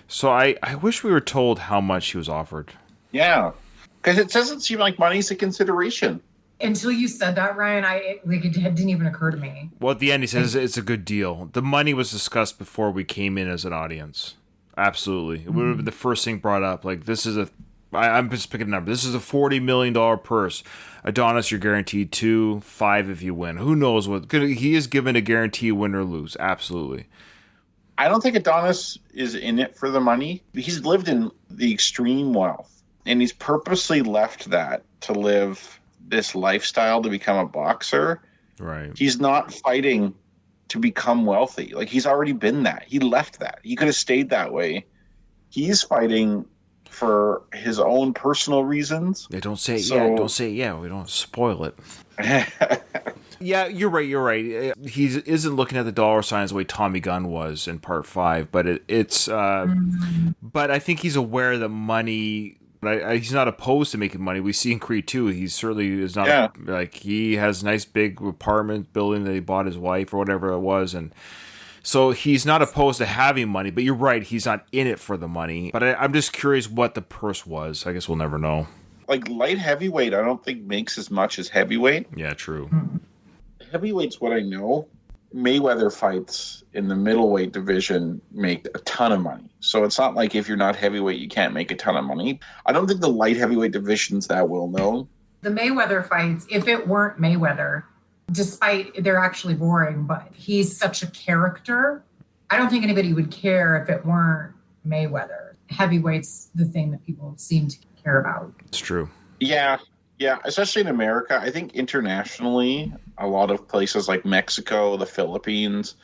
So I wish we were told how much he was offered. Yeah. Because it doesn't seem like money's a consideration. Until you said that, Ryan, it didn't even occur to me. Well, at the end, he says it's a good deal. The money was discussed before we came in as an audience. Absolutely. It would have been the first thing brought up. Like, I'm just picking a number. This is a $40 million purse. Adonis, you're guaranteed 2, 5 if you win. Who knows what? He is given a guarantee win or lose. Absolutely. I don't think Adonis is in it for the money. He's lived in the extreme wealth. And he's purposely left that to live this lifestyle to become a boxer. Right. He's not fighting to become wealthy. Like, he's already been that. He left that. He could have stayed that way. He's fighting for his own personal reasons. Yeah, don't say it. Yeah, don't say it. Yeah, we don't spoil it. Yeah, you're right. He isn't looking at the dollar signs the way Tommy Gunn was in Part 5, but but I think he's aware that money. He's not opposed to making money. We see in Creed 2, he certainly is not. Like, he has a nice big apartment building that he bought his wife or whatever it was, and so he's not opposed to having money. But you're right, he's not in it for the money. But I'm just curious what the purse was. I guess we'll never know. Like, light heavyweight, I don't think makes as much as heavyweight. Yeah, true. Heavyweight's what I know. Mayweather fights in the middleweight division make a ton of money. So it's not like if you're not heavyweight, you can't make a ton of money. I don't think the light heavyweight division's that well known. The Mayweather fights, if it weren't Mayweather, despite they're actually boring, but he's such a character. I don't think anybody would care if it weren't Mayweather. Heavyweight's the thing that people seem to care about. It's true. Yeah, especially in America. I think internationally, a lot of places like Mexico, the Philippines,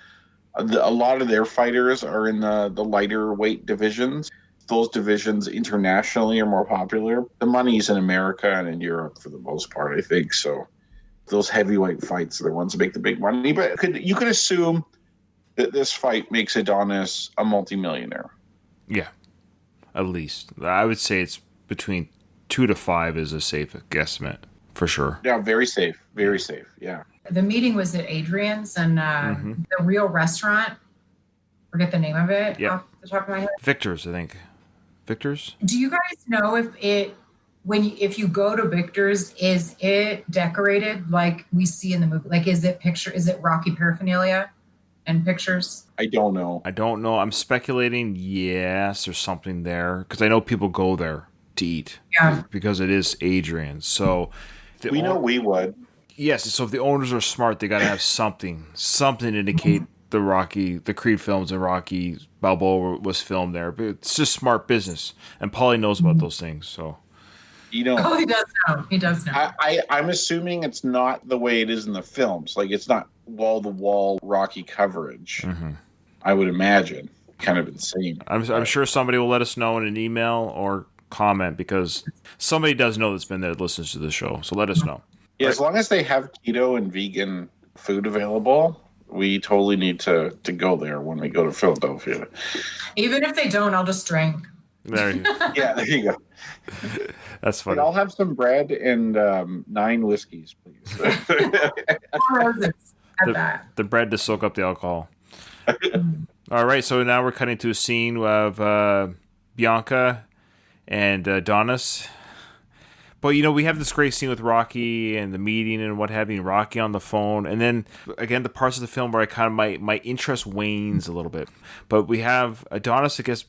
a lot of their fighters are in the lighter weight divisions. Those divisions internationally are more popular. The money's in America and in Europe for the most part, I think. So those heavyweight fights are the ones that make the big money. But you could assume that this fight makes Adonis a multimillionaire. Yeah, at least. I would say it's between 2 to 5 is a safe guesstimate, for sure. Yeah, very safe. Very safe, yeah. The meeting was at Adrian's, and the real restaurant, forget the name of it off the top of my head. Victor's, I think. Victor's? Do you guys know if you go to Victor's, is it decorated like we see in the movie? Like, is it Rocky paraphernalia and pictures? I don't know. I'm speculating yes or something there, because I know people go there to eat. Yeah. Because it is Adrian's. So we know we would. Yes, so if the owners are smart, they got to have something to indicate the Creed films and Rocky Balboa was filmed there. But it's just smart business, and Paulie knows about those things. So, he does know. He does know. I'm assuming it's not the way it is in the films. Like, it's not wall to wall Rocky coverage. Mm-hmm. I would imagine. Kind of insane. I'm sure somebody will let us know in an email or comment, because somebody does know that's been there that listens to the show. So let us know. Yeah, as long as they have keto and vegan food available, we totally need to go there when we go to Philadelphia. Even if they don't, I'll just drink. There you go. Yeah, there you go. That's funny. But I'll have some bread and 9 whiskeys, please. The bread to soak up the alcohol. All right, so now we're cutting to a scene of Bianca and Adonis. But, we have this great scene with Rocky and the meeting and what have you, and Rocky on the phone. And then, again, the parts of the film where I kind of, my interest wanes a little bit. But we have Adonis, I guess,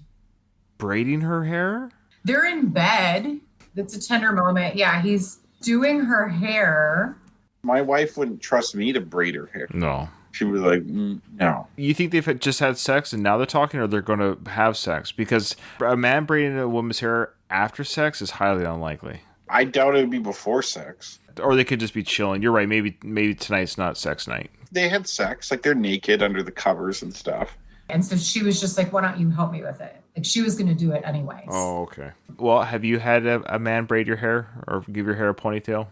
braiding her hair. They're in bed. That's a tender moment. Yeah, he's doing her hair. My wife wouldn't trust me to braid her hair. No. She was like, no. You think they've just had sex and now they're talking, or they're going to have sex? Because a man braiding a woman's hair after sex is highly unlikely. I doubt it would be before sex. Or they could just be chilling. You're right. Maybe tonight's not sex night. They had sex. Like, they're naked under the covers and stuff. And so she was just like, why don't you help me with it? Like, she was going to do it anyways. Oh, okay. Well, have you had a man braid your hair or give your hair a ponytail?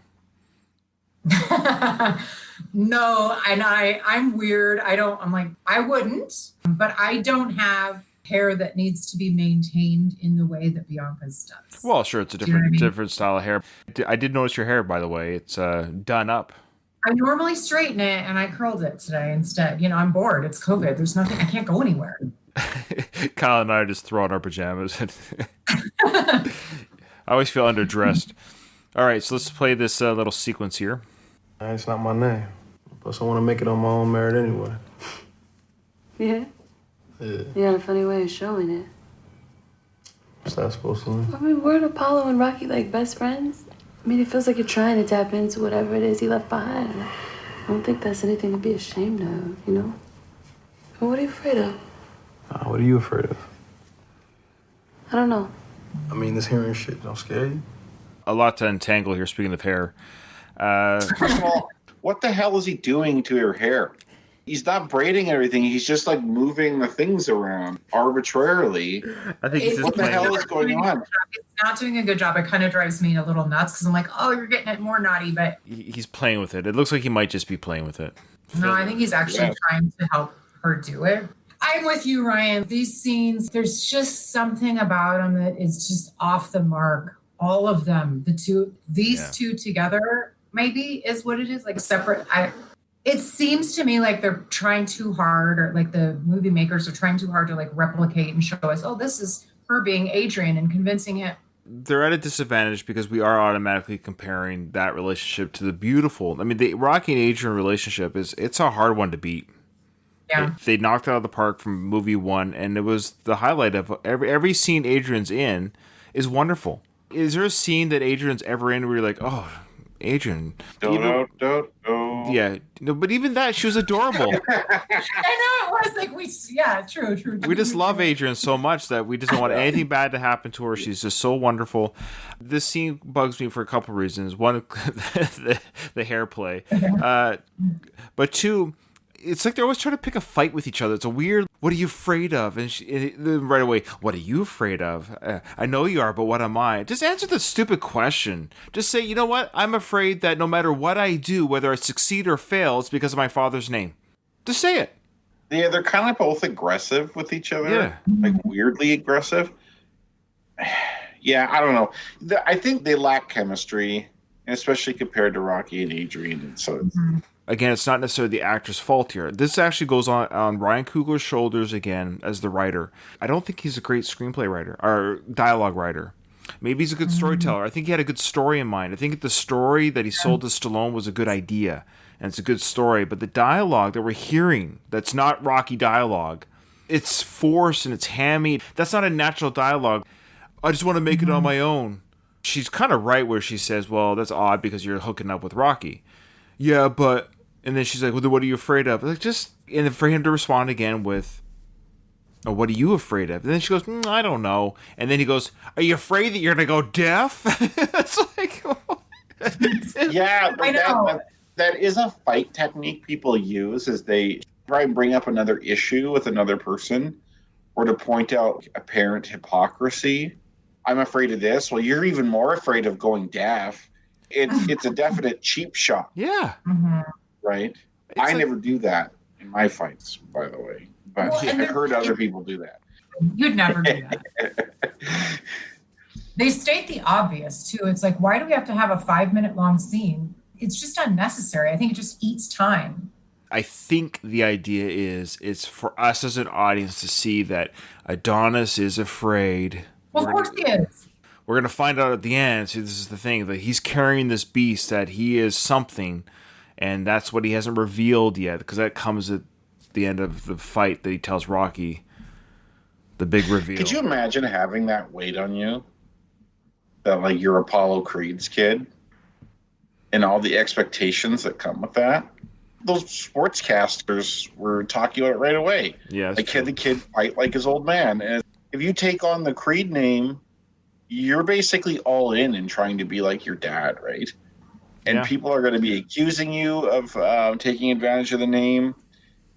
No, and I'm weird. I'm like, I wouldn't, but I don't have hair that needs to be maintained in the way that Bianca's does. Well, sure, it's a different style of hair. I did notice your hair, by the way. It's done up. I normally straighten it, and I curled it today instead. I'm bored. It's COVID. There's nothing. I can't go anywhere. Kyle and I are just throwing our pajamas. I always feel underdressed. All right, so let's play this little sequence here. It's not my name. Plus, I want to make it on my own merit anyway. Yeah? Yeah. You got a funny way of showing it. What's that supposed to mean? I mean, weren't Apollo and Rocky like best friends? I mean, it feels like you're trying to tap into whatever it is he left behind. I don't think that's anything to be ashamed of, But what are you afraid of? What are you afraid of? I don't know. I mean, this hearing shit don't scare you? A lot to untangle here, speaking of hair. First of all, what the hell is he doing to her hair? He's not braiding everything. He's just like moving the things around arbitrarily. I think he's just what the hell is going on? It's not doing a good job. It kind of drives me a little nuts because I'm like, oh, you're getting it more naughty, but he's playing with it. It looks like he might just be playing with it. No, I think he's actually trying to help her do it. I'm with you, Ryan. These scenes, there's just something about them that is just off the mark. All of them, these two together, maybe is what it is. Like separate. It seems to me like they're trying too hard, or like the movie makers are trying too hard to like replicate and show us, oh, this is her being Adrian and convincing him. They're at a disadvantage because we are automatically comparing that relationship to the beautiful. I mean, the Rocky and Adrian relationship it's a hard one to beat. Yeah. They knocked it out of the park from movie 1, and it was the highlight of every scene Adrian's in is wonderful. Is there a scene that Adrian's ever in where you're like, oh, Adrian? Don't. Yeah, no, but even that, she was adorable. I know it was like true. We just love Adrian so much that we just don't want anything bad to happen to her. She's just so wonderful. This scene bugs me for a couple reasons. One, the hair play, but two, it's like they're always trying to pick a fight with each other. It's a weird, what are you afraid of? And right away, what are you afraid of? I know you are, but what am I? Just answer the stupid question. Just say, you know what? I'm afraid that no matter what I do, whether I succeed or fail, it's because of my father's name. Just say it. Yeah, they're kind of both aggressive with each other. Yeah. Like weirdly aggressive. Yeah, I don't know. I think they lack chemistry, especially compared to Rocky and Adrian. And so again, it's not necessarily the actor's fault here. This actually goes on Ryan Coogler's shoulders again as the writer. I don't think he's a great screenplay writer or dialogue writer. Maybe he's a good storyteller. I think he had a good story in mind. I think the story that he sold to Stallone was a good idea, and it's a good story. But the dialogue that we're hearing, that's not Rocky dialogue, it's forced and it's hammy. That's not a natural dialogue. I just want to make it on my own. She's kind of right where she says, well, that's odd because you're hooking up with Rocky. Yeah, but... And then she's like, well, what are you afraid of? Like, just... And then for him to respond again with, oh, what are you afraid of? And then she goes, I don't know. And then he goes, are you afraid that you're going to go deaf? It's like... Yeah, but that is a fight technique people use, is they try and bring up another issue with another person or to point out apparent hypocrisy. I'm afraid of this. Well, you're even more afraid of going deaf. It's a definite cheap shot. Yeah. Right? I never do that in my fights, by the way. But I've heard other people do that. You'd never do that. They state the obvious, too. It's like, why do we have to have a 5-minute long scene? It's just unnecessary. I think it just eats time. I think the idea is it's for us as an audience to see that Adonis is afraid. Well, of course he is. We're going to find out at the end. See, this is the thing, that he's carrying this beast, that he is something, and that's what he hasn't revealed yet, because that comes at the end of the fight that he tells Rocky, the big reveal. Could you imagine having that weight on you? That, like, you're Apollo Creed's kid? And all the expectations that come with that? Those sportscasters were talking about it right away. Yeah, like, can the kid fight like his old man? And if you take on the Creed name, you're basically all in and trying to be like your dad, right? And people are going to be accusing you of taking advantage of the name,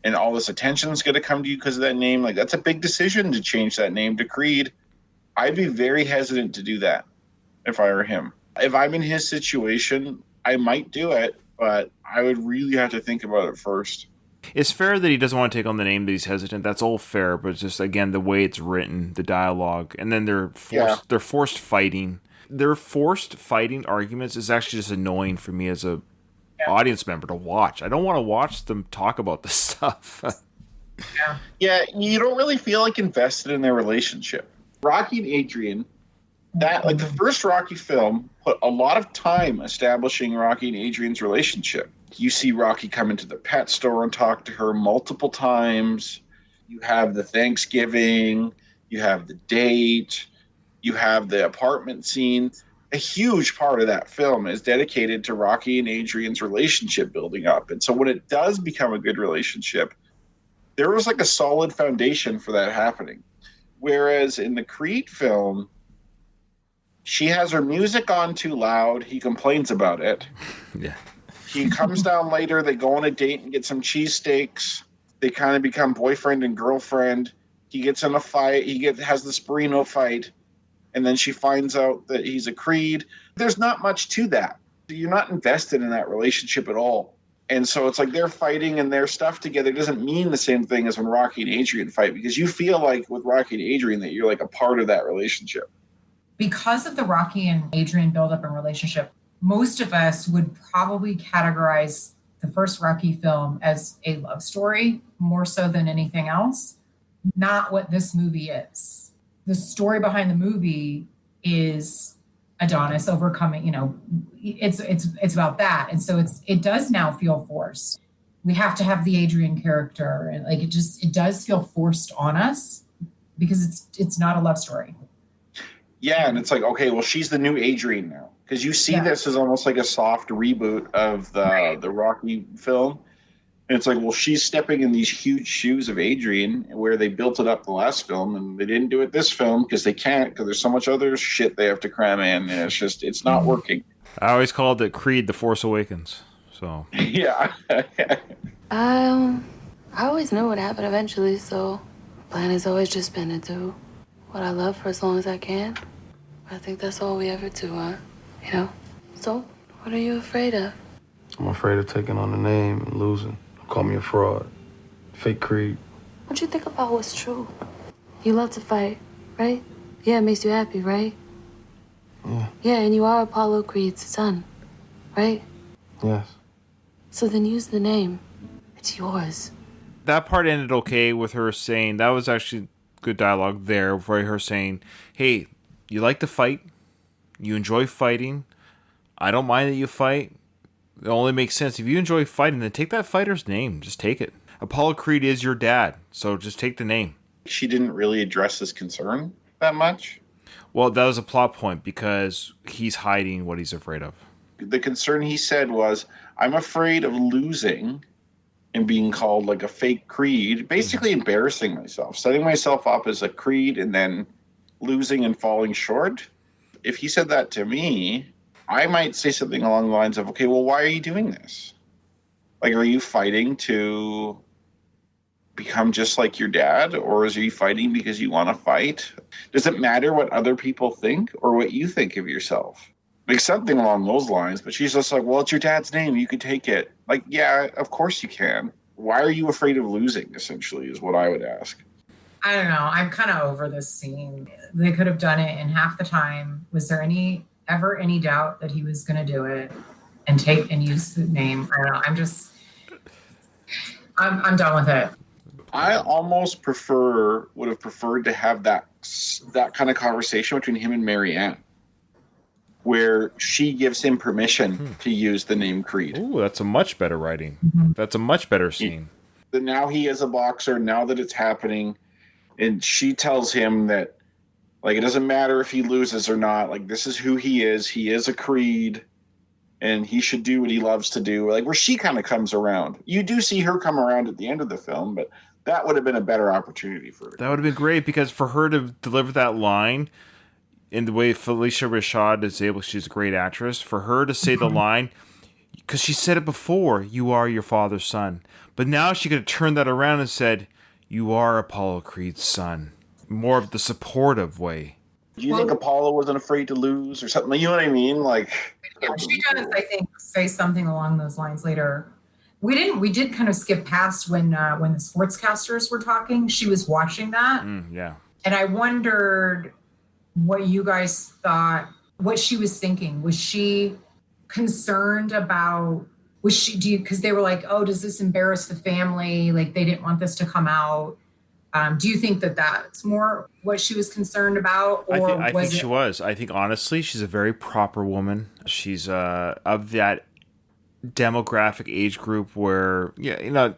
and all this attention is going to come to you because of that name. Like, that's a big decision to change that name to Creed. I'd be very hesitant to do that if I were him. If I'm in his situation, I might do it, but I would really have to think about it first. It's fair that he doesn't want to take on the name, that he's hesitant. That's all fair, but it's just, again, the way it's written, the dialogue, and then they're forced fighting. Their forced fighting arguments is actually just annoying for me as a audience member to watch. I don't want to watch them talk about this stuff. Yeah, you don't really feel like invested in their relationship. Rocky and Adrian, that, like, the first Rocky film put a lot of time establishing Rocky and Adrian's relationship. You see Rocky come into the pet store and talk to her multiple times. You have the Thanksgiving, you have the date, you have the apartment scene. A huge part of that film is dedicated to Rocky and Adrian's relationship building up. And so when it does become a good relationship, there was like a solid foundation for that happening. Whereas in the Creed film, she has her music on too loud. He complains about it. Yeah. He comes down later. They go on a date and get some cheesesteaks. They kind of become boyfriend and girlfriend. He gets in a fight. Has the Spirino fight. And then she finds out that he's a Creed. There's not much to that. You're not invested in that relationship at all. And so it's like they're fighting and their stuff together doesn't mean the same thing as when Rocky and Adrian fight, because you feel like with Rocky and Adrian that you're like a part of that relationship. Because of the Rocky and Adrian buildup and relationship, most of us would probably categorize the first Rocky film as a love story more so than anything else. Not what this movie is. The story behind the movie is Adonis overcoming, it's about that. And so it does now feel forced. We have to have the Adrian character, and like it does feel forced on us because it's not a love story. Yeah, and it's like, okay, well, she's the new Adrian now. Because you see this as almost like a soft reboot of the Rocky film. And it's like, well, she's stepping in these huge shoes of Adrian, where they built it up the last film, and they didn't do it this film because they can't, because there's so much other shit they have to cram in, and it's not working. I always called it Creed: The Force Awakens. So yeah. I always know what happened eventually, so plan has always just been to do what I love for as long as I can. I think that's all we ever do, huh? You know? So, what are you afraid of? I'm afraid of taking on the name and losing. Call me a fraud. Fake Creed. What you think about what's true? You love to fight, right? Yeah, it makes you happy, right? Yeah. Yeah, and you are Apollo Creed's son, right? Yes. So then use the name. It's yours. That part ended okay with her saying, that was actually good dialogue there, for her saying, hey, you like to fight, you enjoy fighting, I don't mind that you fight. It only makes sense. If you enjoy fighting, then take that fighter's name. Just take it. Apollo Creed is your dad, so just take the name. She didn't really address his concern that much. Well, that was a plot point because he's hiding what he's afraid of. The concern he said was, I'm afraid of losing and being called like a fake Creed, basically embarrassing myself, setting myself up as a Creed and then losing and falling short. If he said that to me, I might say something along the lines of, okay, well, why are you doing this? Like, are you fighting to become just like your dad? Or are you fighting because you want to fight? Does it matter what other people think or what you think of yourself? Like, something along those lines. But she's just like, well, it's your dad's name. You could take it. Like, yeah, of course you can. Why are you afraid of losing, essentially, is what I would ask. I don't know. I'm kind of over this scene. They could have done it in half the time. Was there ever any doubt that he was going to do it and take and use the name? I don't know. I'm done with it. I almost would have preferred to have that kind of conversation between him and Marianne, where she gives him permission to use the name Creed. Ooh, that's a much better writing. That's a much better scene. Now he is a boxer, now that it's happening, and she tells him that, like, it doesn't matter if he loses or not. Like, this is who he is. He is a Creed, and he should do what he loves to do. Like, where she kind of comes around. You do see her come around at the end of the film, but that would have been a better opportunity for her. That would have been great, because for her to deliver that line in the way Felicia Rashad is able, she's a great actress, for her to say the line, because she said it before, you are your father's son. But now she could have turned that around and said, you are Apollo Creed's son. More of the supportive way. Do you think Apollo wasn't afraid to lose or something? You know what I mean? Like, yeah, she does, I think, say something along those lines later. We did kind of skip past when the sportscasters were talking. She was watching that. Yeah. And I wondered what you guys thought, what she was thinking. Was she concerned about, because they were like, oh, does this embarrass the family? Like, they didn't want this to come out. Do you think that that's more what she was concerned about? Or I think she was. I think, honestly, she's a very proper woman. She's of that demographic age group where,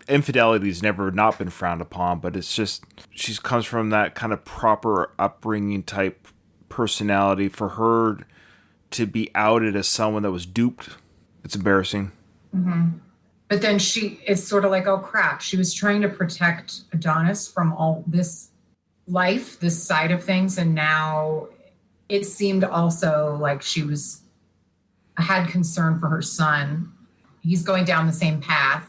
infidelity's never not been frowned upon, but it's just, she comes from that kind of proper upbringing type personality. For her to be outed as someone that was duped, it's embarrassing. Mm-hmm. But then it's sort of like, oh crap, she was trying to protect Adonis from all this life, this side of things. And now it seemed also like she had concern for her son. He's going down the same path,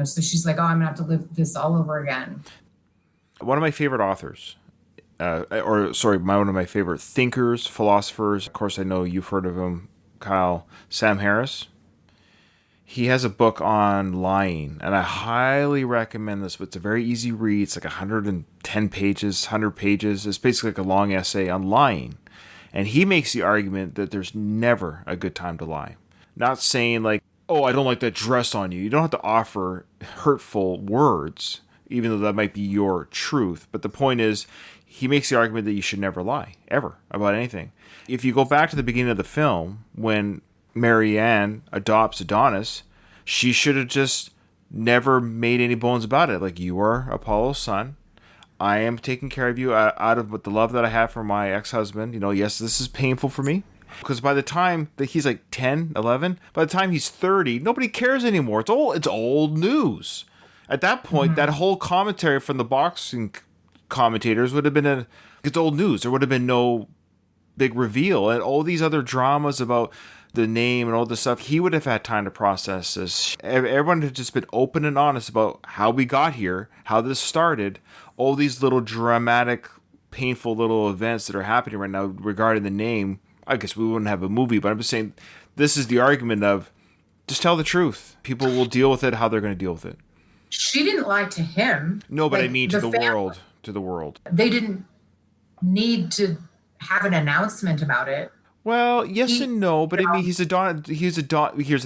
so she's like, oh, I'm gonna have to live this all over again. One of my favorite authors, one of my favorite thinkers, philosophers, of course I know you've heard of him, Kyle, Sam Harris. He has a book on lying, and I highly recommend this. But it's a very easy read. It's like 110 pages, 100 pages. It's basically like a long essay on lying. And he makes the argument that there's never a good time to lie. Not saying like, oh, I don't like that dress on you. You don't have to offer hurtful words, even though that might be your truth. But the point is, he makes the argument that you should never lie, ever, about anything. If you go back to the beginning of the film, when Marianne adopts Adonis, she should have just never made any bones about it. Like, you are Apollo's son. I am taking care of you out of the love that I have for my ex-husband. Yes, this is painful for me. Because by the time that he's like 10, 11, by the time he's 30, nobody cares anymore. It's old news. At that point, that whole commentary from the boxing commentators would have been it's old news. There would have been no big reveal. And all these other dramas about the name and all this stuff, he would have had time to process this. Everyone had just been open and honest about how we got here, how this started, all these little dramatic, painful little events that are happening right now regarding the name. I guess we wouldn't have a movie, but I'm just saying this is the argument of just tell the truth. People will deal with it how they're going to deal with it. She didn't lie to him. No, but I mean to the world. To the world. They didn't need to have an announcement about it. Well, yes and no, but I mean, here's the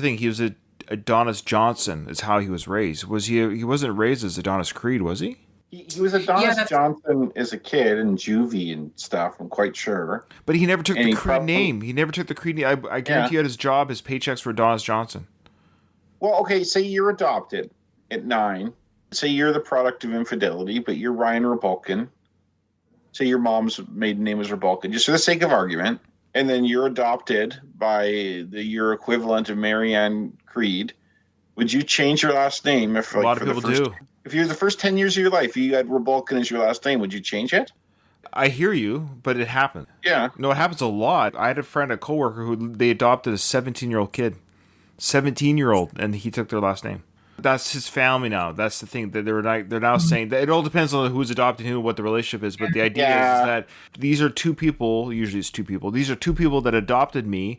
thing. He was a Adonis Johnson is how he was raised. He wasn't raised as Adonis Creed, was he? He was Adonis Johnson as a kid in juvie and stuff, I'm quite sure. But he never took the Creed name. He never took the Creed name. I guarantee you at his job, his paychecks were Adonis Johnson. Well, okay, say you're adopted at 9. Say you're the product of infidelity, but you're Ryan Rebalkin. Say your mom's maiden name was Rebalkin, just for the sake of argument. And then you're adopted by your equivalent of Marianne Creed. Would you change your last name if, like, a lot of people do? If you're the first 10 years of your life, you had Rebalkin as your last name, would you change it? I hear you, but it happened. Yeah. No, it happens a lot. I had a friend, a coworker, who they adopted a 17-year-old kid. 17-year-old, and he took their last name. That's his family now. That's the thing that they're now saying that it all depends on who's adopting who, what the relationship is. But the idea is that these are two people. Usually, it's two people. These are two people that adopted me.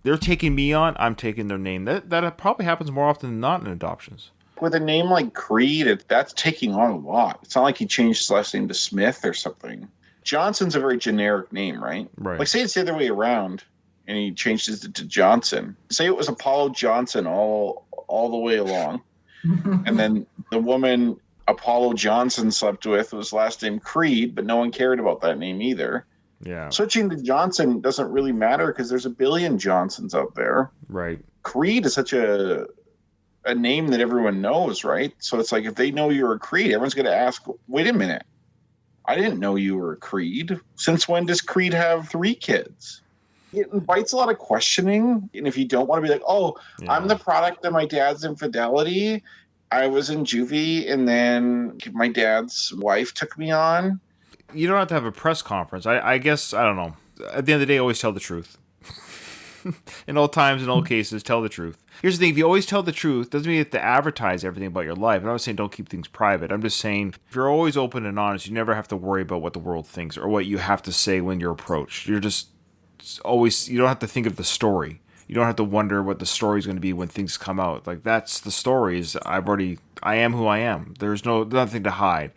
They're taking me on. I'm taking their name. That probably happens more often than not in adoptions. With a name like Creed, that's taking on a lot. It's not like he changed his last name to Smith or something. Johnson's a very generic name, right? Right. Like, say it's the other way around, and he changed it to Johnson. Say it was Apollo Johnson all the way along. And then the woman Apollo Johnson slept with was last name Creed, but no one cared about that name either. Yeah. Switching to Johnson doesn't really matter because there's a billion Johnsons out there. Right. Creed is such a name that everyone knows, right? So it's like if they know you're a Creed, everyone's going to ask, wait a minute, I didn't know you were a Creed. Since when does Creed have 3 kids? It invites a lot of questioning. And if you don't want to be like, I'm the product of my dad's infidelity. I was in juvie and then my dad's wife took me on. You don't have to have a press conference. I guess, I don't know. At the end of the day, always tell the truth. In all times, in all cases, tell the truth. Here's the thing. If you always tell the truth, doesn't mean you have to advertise everything about your life. I'm not saying don't keep things private. I'm just saying if you're always open and honest, you never have to worry about what the world thinks or what you have to say when you're approached. You're just always, you don't have to think of the story. You don't have to wonder what the story is going to be when things come out. Like, that's the stories. I am who I am. There's nothing to hide.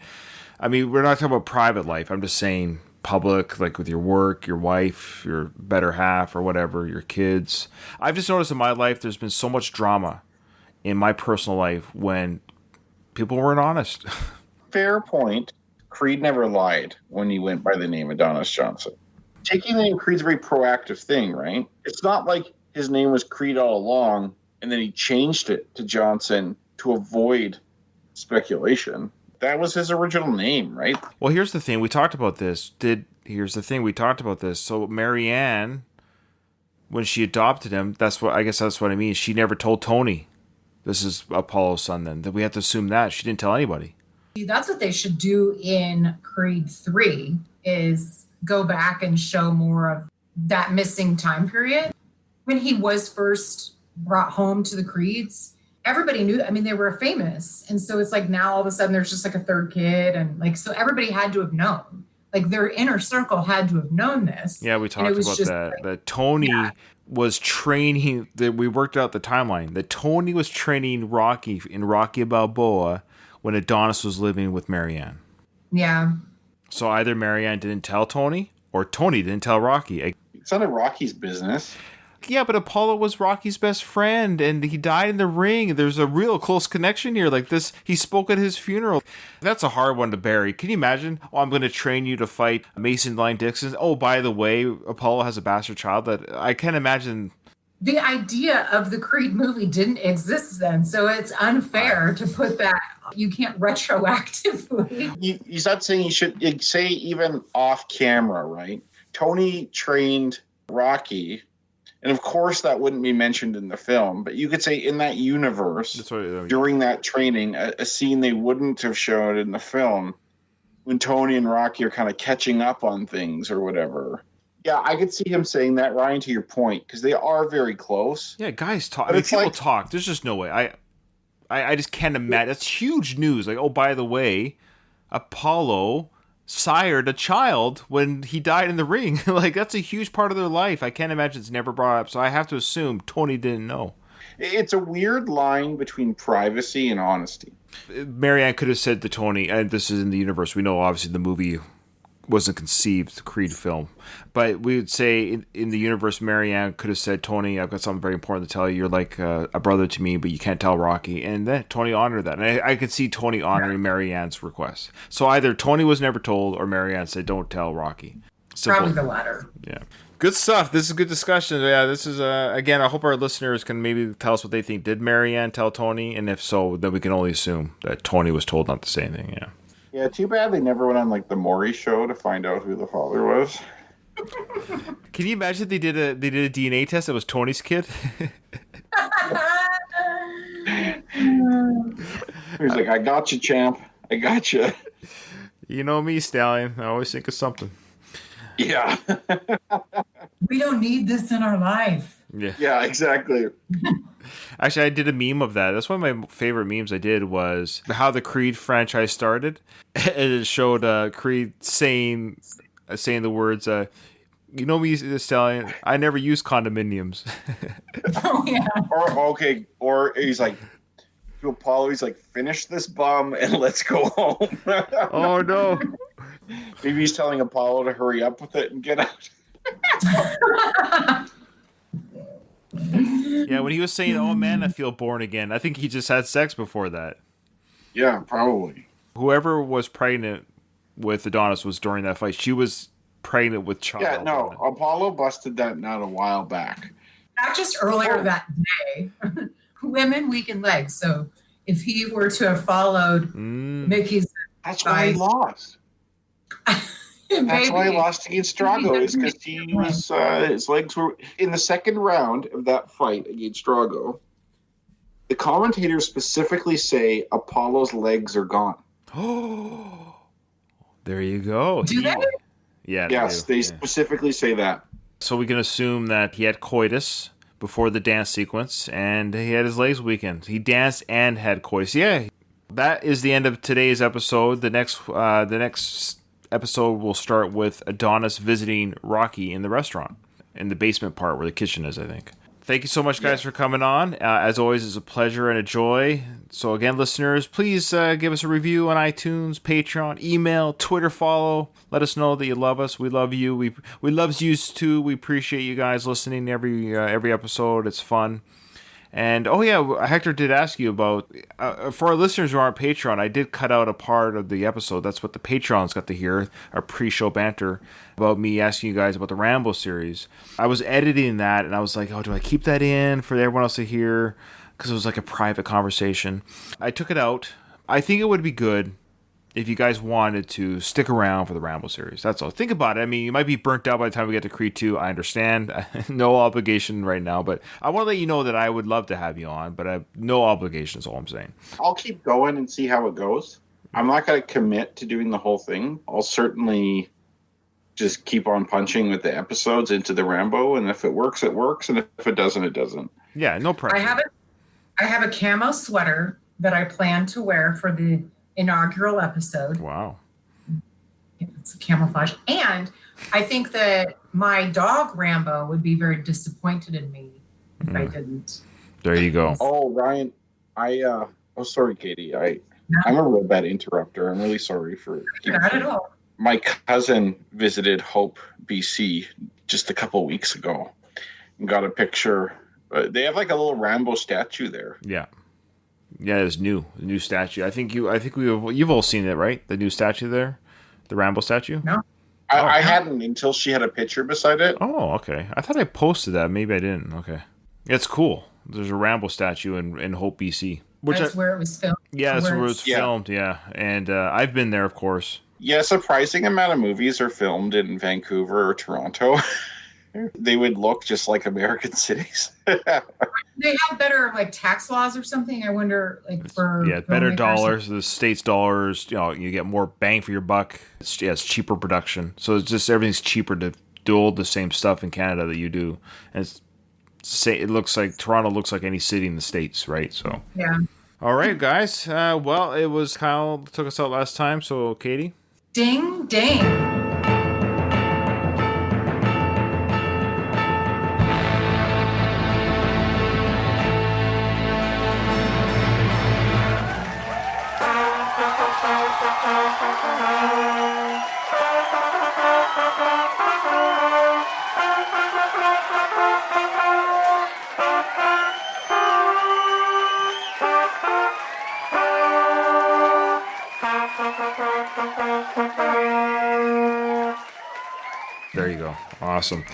I mean, we're not talking about private life. I'm just saying public, like with your work, your wife, your better half or whatever, your kids. I've just noticed in my life there's been so much drama in my personal life when people weren't honest. Fair point. Creed never lied when he went by the name Adonis Johnson. Taking the name Creed's a very proactive thing, right? It's not like his name was Creed all along and then he changed it to Johnson to avoid speculation. That was his original name, right? Well, here's the thing. We talked about this. So Marianne, when she adopted him, that's what I mean. She never told Tony this is Apollo's son then. That we have to assume that. She didn't tell anybody. That's what they should do in Creed 3 is go back and show more of that missing time period. When he was first brought home to the Creeds, everybody knew, they were famous. And so it's like now all of a sudden there's just like a third kid. And like, so everybody had to have known. Like their inner circle had to have known this. Yeah, we talked about that. Like, that Tony was training, that we worked out the timeline. That Tony was training Rocky in Rocky Balboa when Adonis was living with Marianne. Yeah. So either Marianne didn't tell Tony or Tony didn't tell Rocky. It's none of Rocky's business. Yeah, but Apollo was Rocky's best friend, and he died in the ring. There's a real close connection here. Like this, he spoke at his funeral. That's a hard one to bury. Can you imagine? I'm going to train you to fight Mason Line Dixon. Oh, by the way, Apollo has a bastard child. That I can't imagine. The idea of the Creed movie didn't exist then, so it's unfair to put that You can't retroactively. He's not saying you should say even off camera, right? Tony trained Rocky, and of course that wouldn't be mentioned in the film, but you could say in that universe, during that training, a scene they wouldn't have shown in the film when Tony and Rocky are kind of catching up on things or whatever. Yeah, I could see him saying that, Ryan, to your point, because they are very close. Yeah, guys talk. I mean, people talk. There's just no way. I just can't imagine. That's huge news. Like, oh, by the way, Apollo sired a child when he died in the ring. Like, that's a huge part of their life. I can't imagine it's never brought up. So I have to assume Tony didn't know. It's a weird line between privacy and honesty. Marianne could have said to Tony, and this is in the universe. We know, obviously, the movie wasn't conceived, the Creed film. But we would say in the universe, Marianne could have said, Tony, I've got something very important to tell you. You're like a brother to me, but you can't tell Rocky. And then Tony honored that. And I could see Tony honoring Marianne's request. So either Tony was never told or Marianne said, don't tell Rocky. Simple. Probably the latter. Yeah. Good stuff. This is a good discussion. Yeah, this is, again, I hope our listeners can maybe tell us what they think. Did Marianne tell Tony? And if so, then we can only assume that Tony was told not to say anything. Yeah. Yeah, too bad they never went on like the Maury show to find out who the father was. Can you imagine they did a DNA test that was Tony's kid? He's like, I got you, champ. I got you. You know me, Stallion. I always think of something. Yeah. We don't need this in our life. Yeah, exactly. Actually, I did a meme of that. That's one of my favorite memes I did was how the Creed franchise started. And it showed Creed saying the words, you know me, Stallion, I never use condominiums. Oh, yeah. Or he's like, to Apollo, he's like, finish this bum and let's go home. Oh, no. Maybe he's telling Apollo to hurry up with it and get out. Yeah, when he was saying, oh man, I feel born again, I think he just had sex before that. Yeah, probably. Whoever was pregnant with Adonis was during that fight. She was pregnant with child. Yeah, no, Apollo busted that nut a while back. Not just earlier that day. Women weaken legs. So if he were to have followed Mickey's That's why he lost. That's why he lost against Drago, is because he was his legs were in the second round of that fight against Drago. The commentators specifically say Apollo's legs are gone. Oh, there you go. Do they? Yeah. Yes, they specifically say that. So we can assume that he had coitus before the dance sequence, and he had his legs weakened. He danced and had coitus. Yeah, that is the end of today's episode. The next episode will start with Adonis visiting Rocky in the restaurant, in the basement part where the kitchen is, I think. Thank you so much, guys, for coming on. As always, it's a pleasure and a joy. So again, listeners, please give us a review on iTunes, Patreon, email, Twitter follow. Let us know that you love us. We love you. We love you too. We appreciate you guys listening every episode. It's fun. And, oh yeah, Hector did ask you about, for our listeners who aren't Patreon, I did cut out a part of the episode. That's what the Patrons got to hear, our pre-show banter, about me asking you guys about the Rambo series. I was editing that, and I was like, oh, do I keep that in for everyone else to hear? Because it was like a private conversation. I took it out. I think it would be good if you guys wanted to stick around for the Rambo series. That's all. Think about it. I mean, you might be burnt out by the time we get to Creed 2. I understand. No obligation right now, but I want to let you know that I would love to have you on, but I have no obligation is all I'm saying. I'll keep going and see how it goes. I'm not going to commit to doing the whole thing. I'll certainly just keep on punching with the episodes into the Rambo, and if it works, it works, and if it doesn't, it doesn't. Yeah, no pressure. I have a camo sweater that I plan to wear for the inaugural episode. Wow. It's a camouflage. And I think that my dog Rambo would be very disappointed in me if I didn't. There you go. Oh, Ryan, sorry, Katie. I'm a real bad interrupter. I'm really sorry for not at all. My cousin visited Hope, BC just a couple weeks ago and got a picture. They have like a little Rambo statue there. Yeah. Yeah, it's new. The new statue. I think you've all seen it, right? The new statue there? The Rambo statue? No. I hadn't until she had a picture beside it. Oh, okay. I thought I posted that. Maybe I didn't. Okay. It's cool. There's a Rambo statue in Hope, BC. That's where it was filmed. Yeah, that's where it was filmed. Yeah, and I've been there, of course. Yeah, surprising amount of movies are filmed in Vancouver or Toronto. They would look just like American cities. They have better like tax laws or something. I wonder, like for better dollars, the state's dollars. You know, you get more bang for your buck. It's cheaper production, so it's just everything's cheaper to do all the same stuff in Canada that you do. And it looks like Toronto looks like any city in the States, right? So yeah. All right, guys. Well, it was Kyle took us out last time. So Katie, ding ding. There you go. Awesome.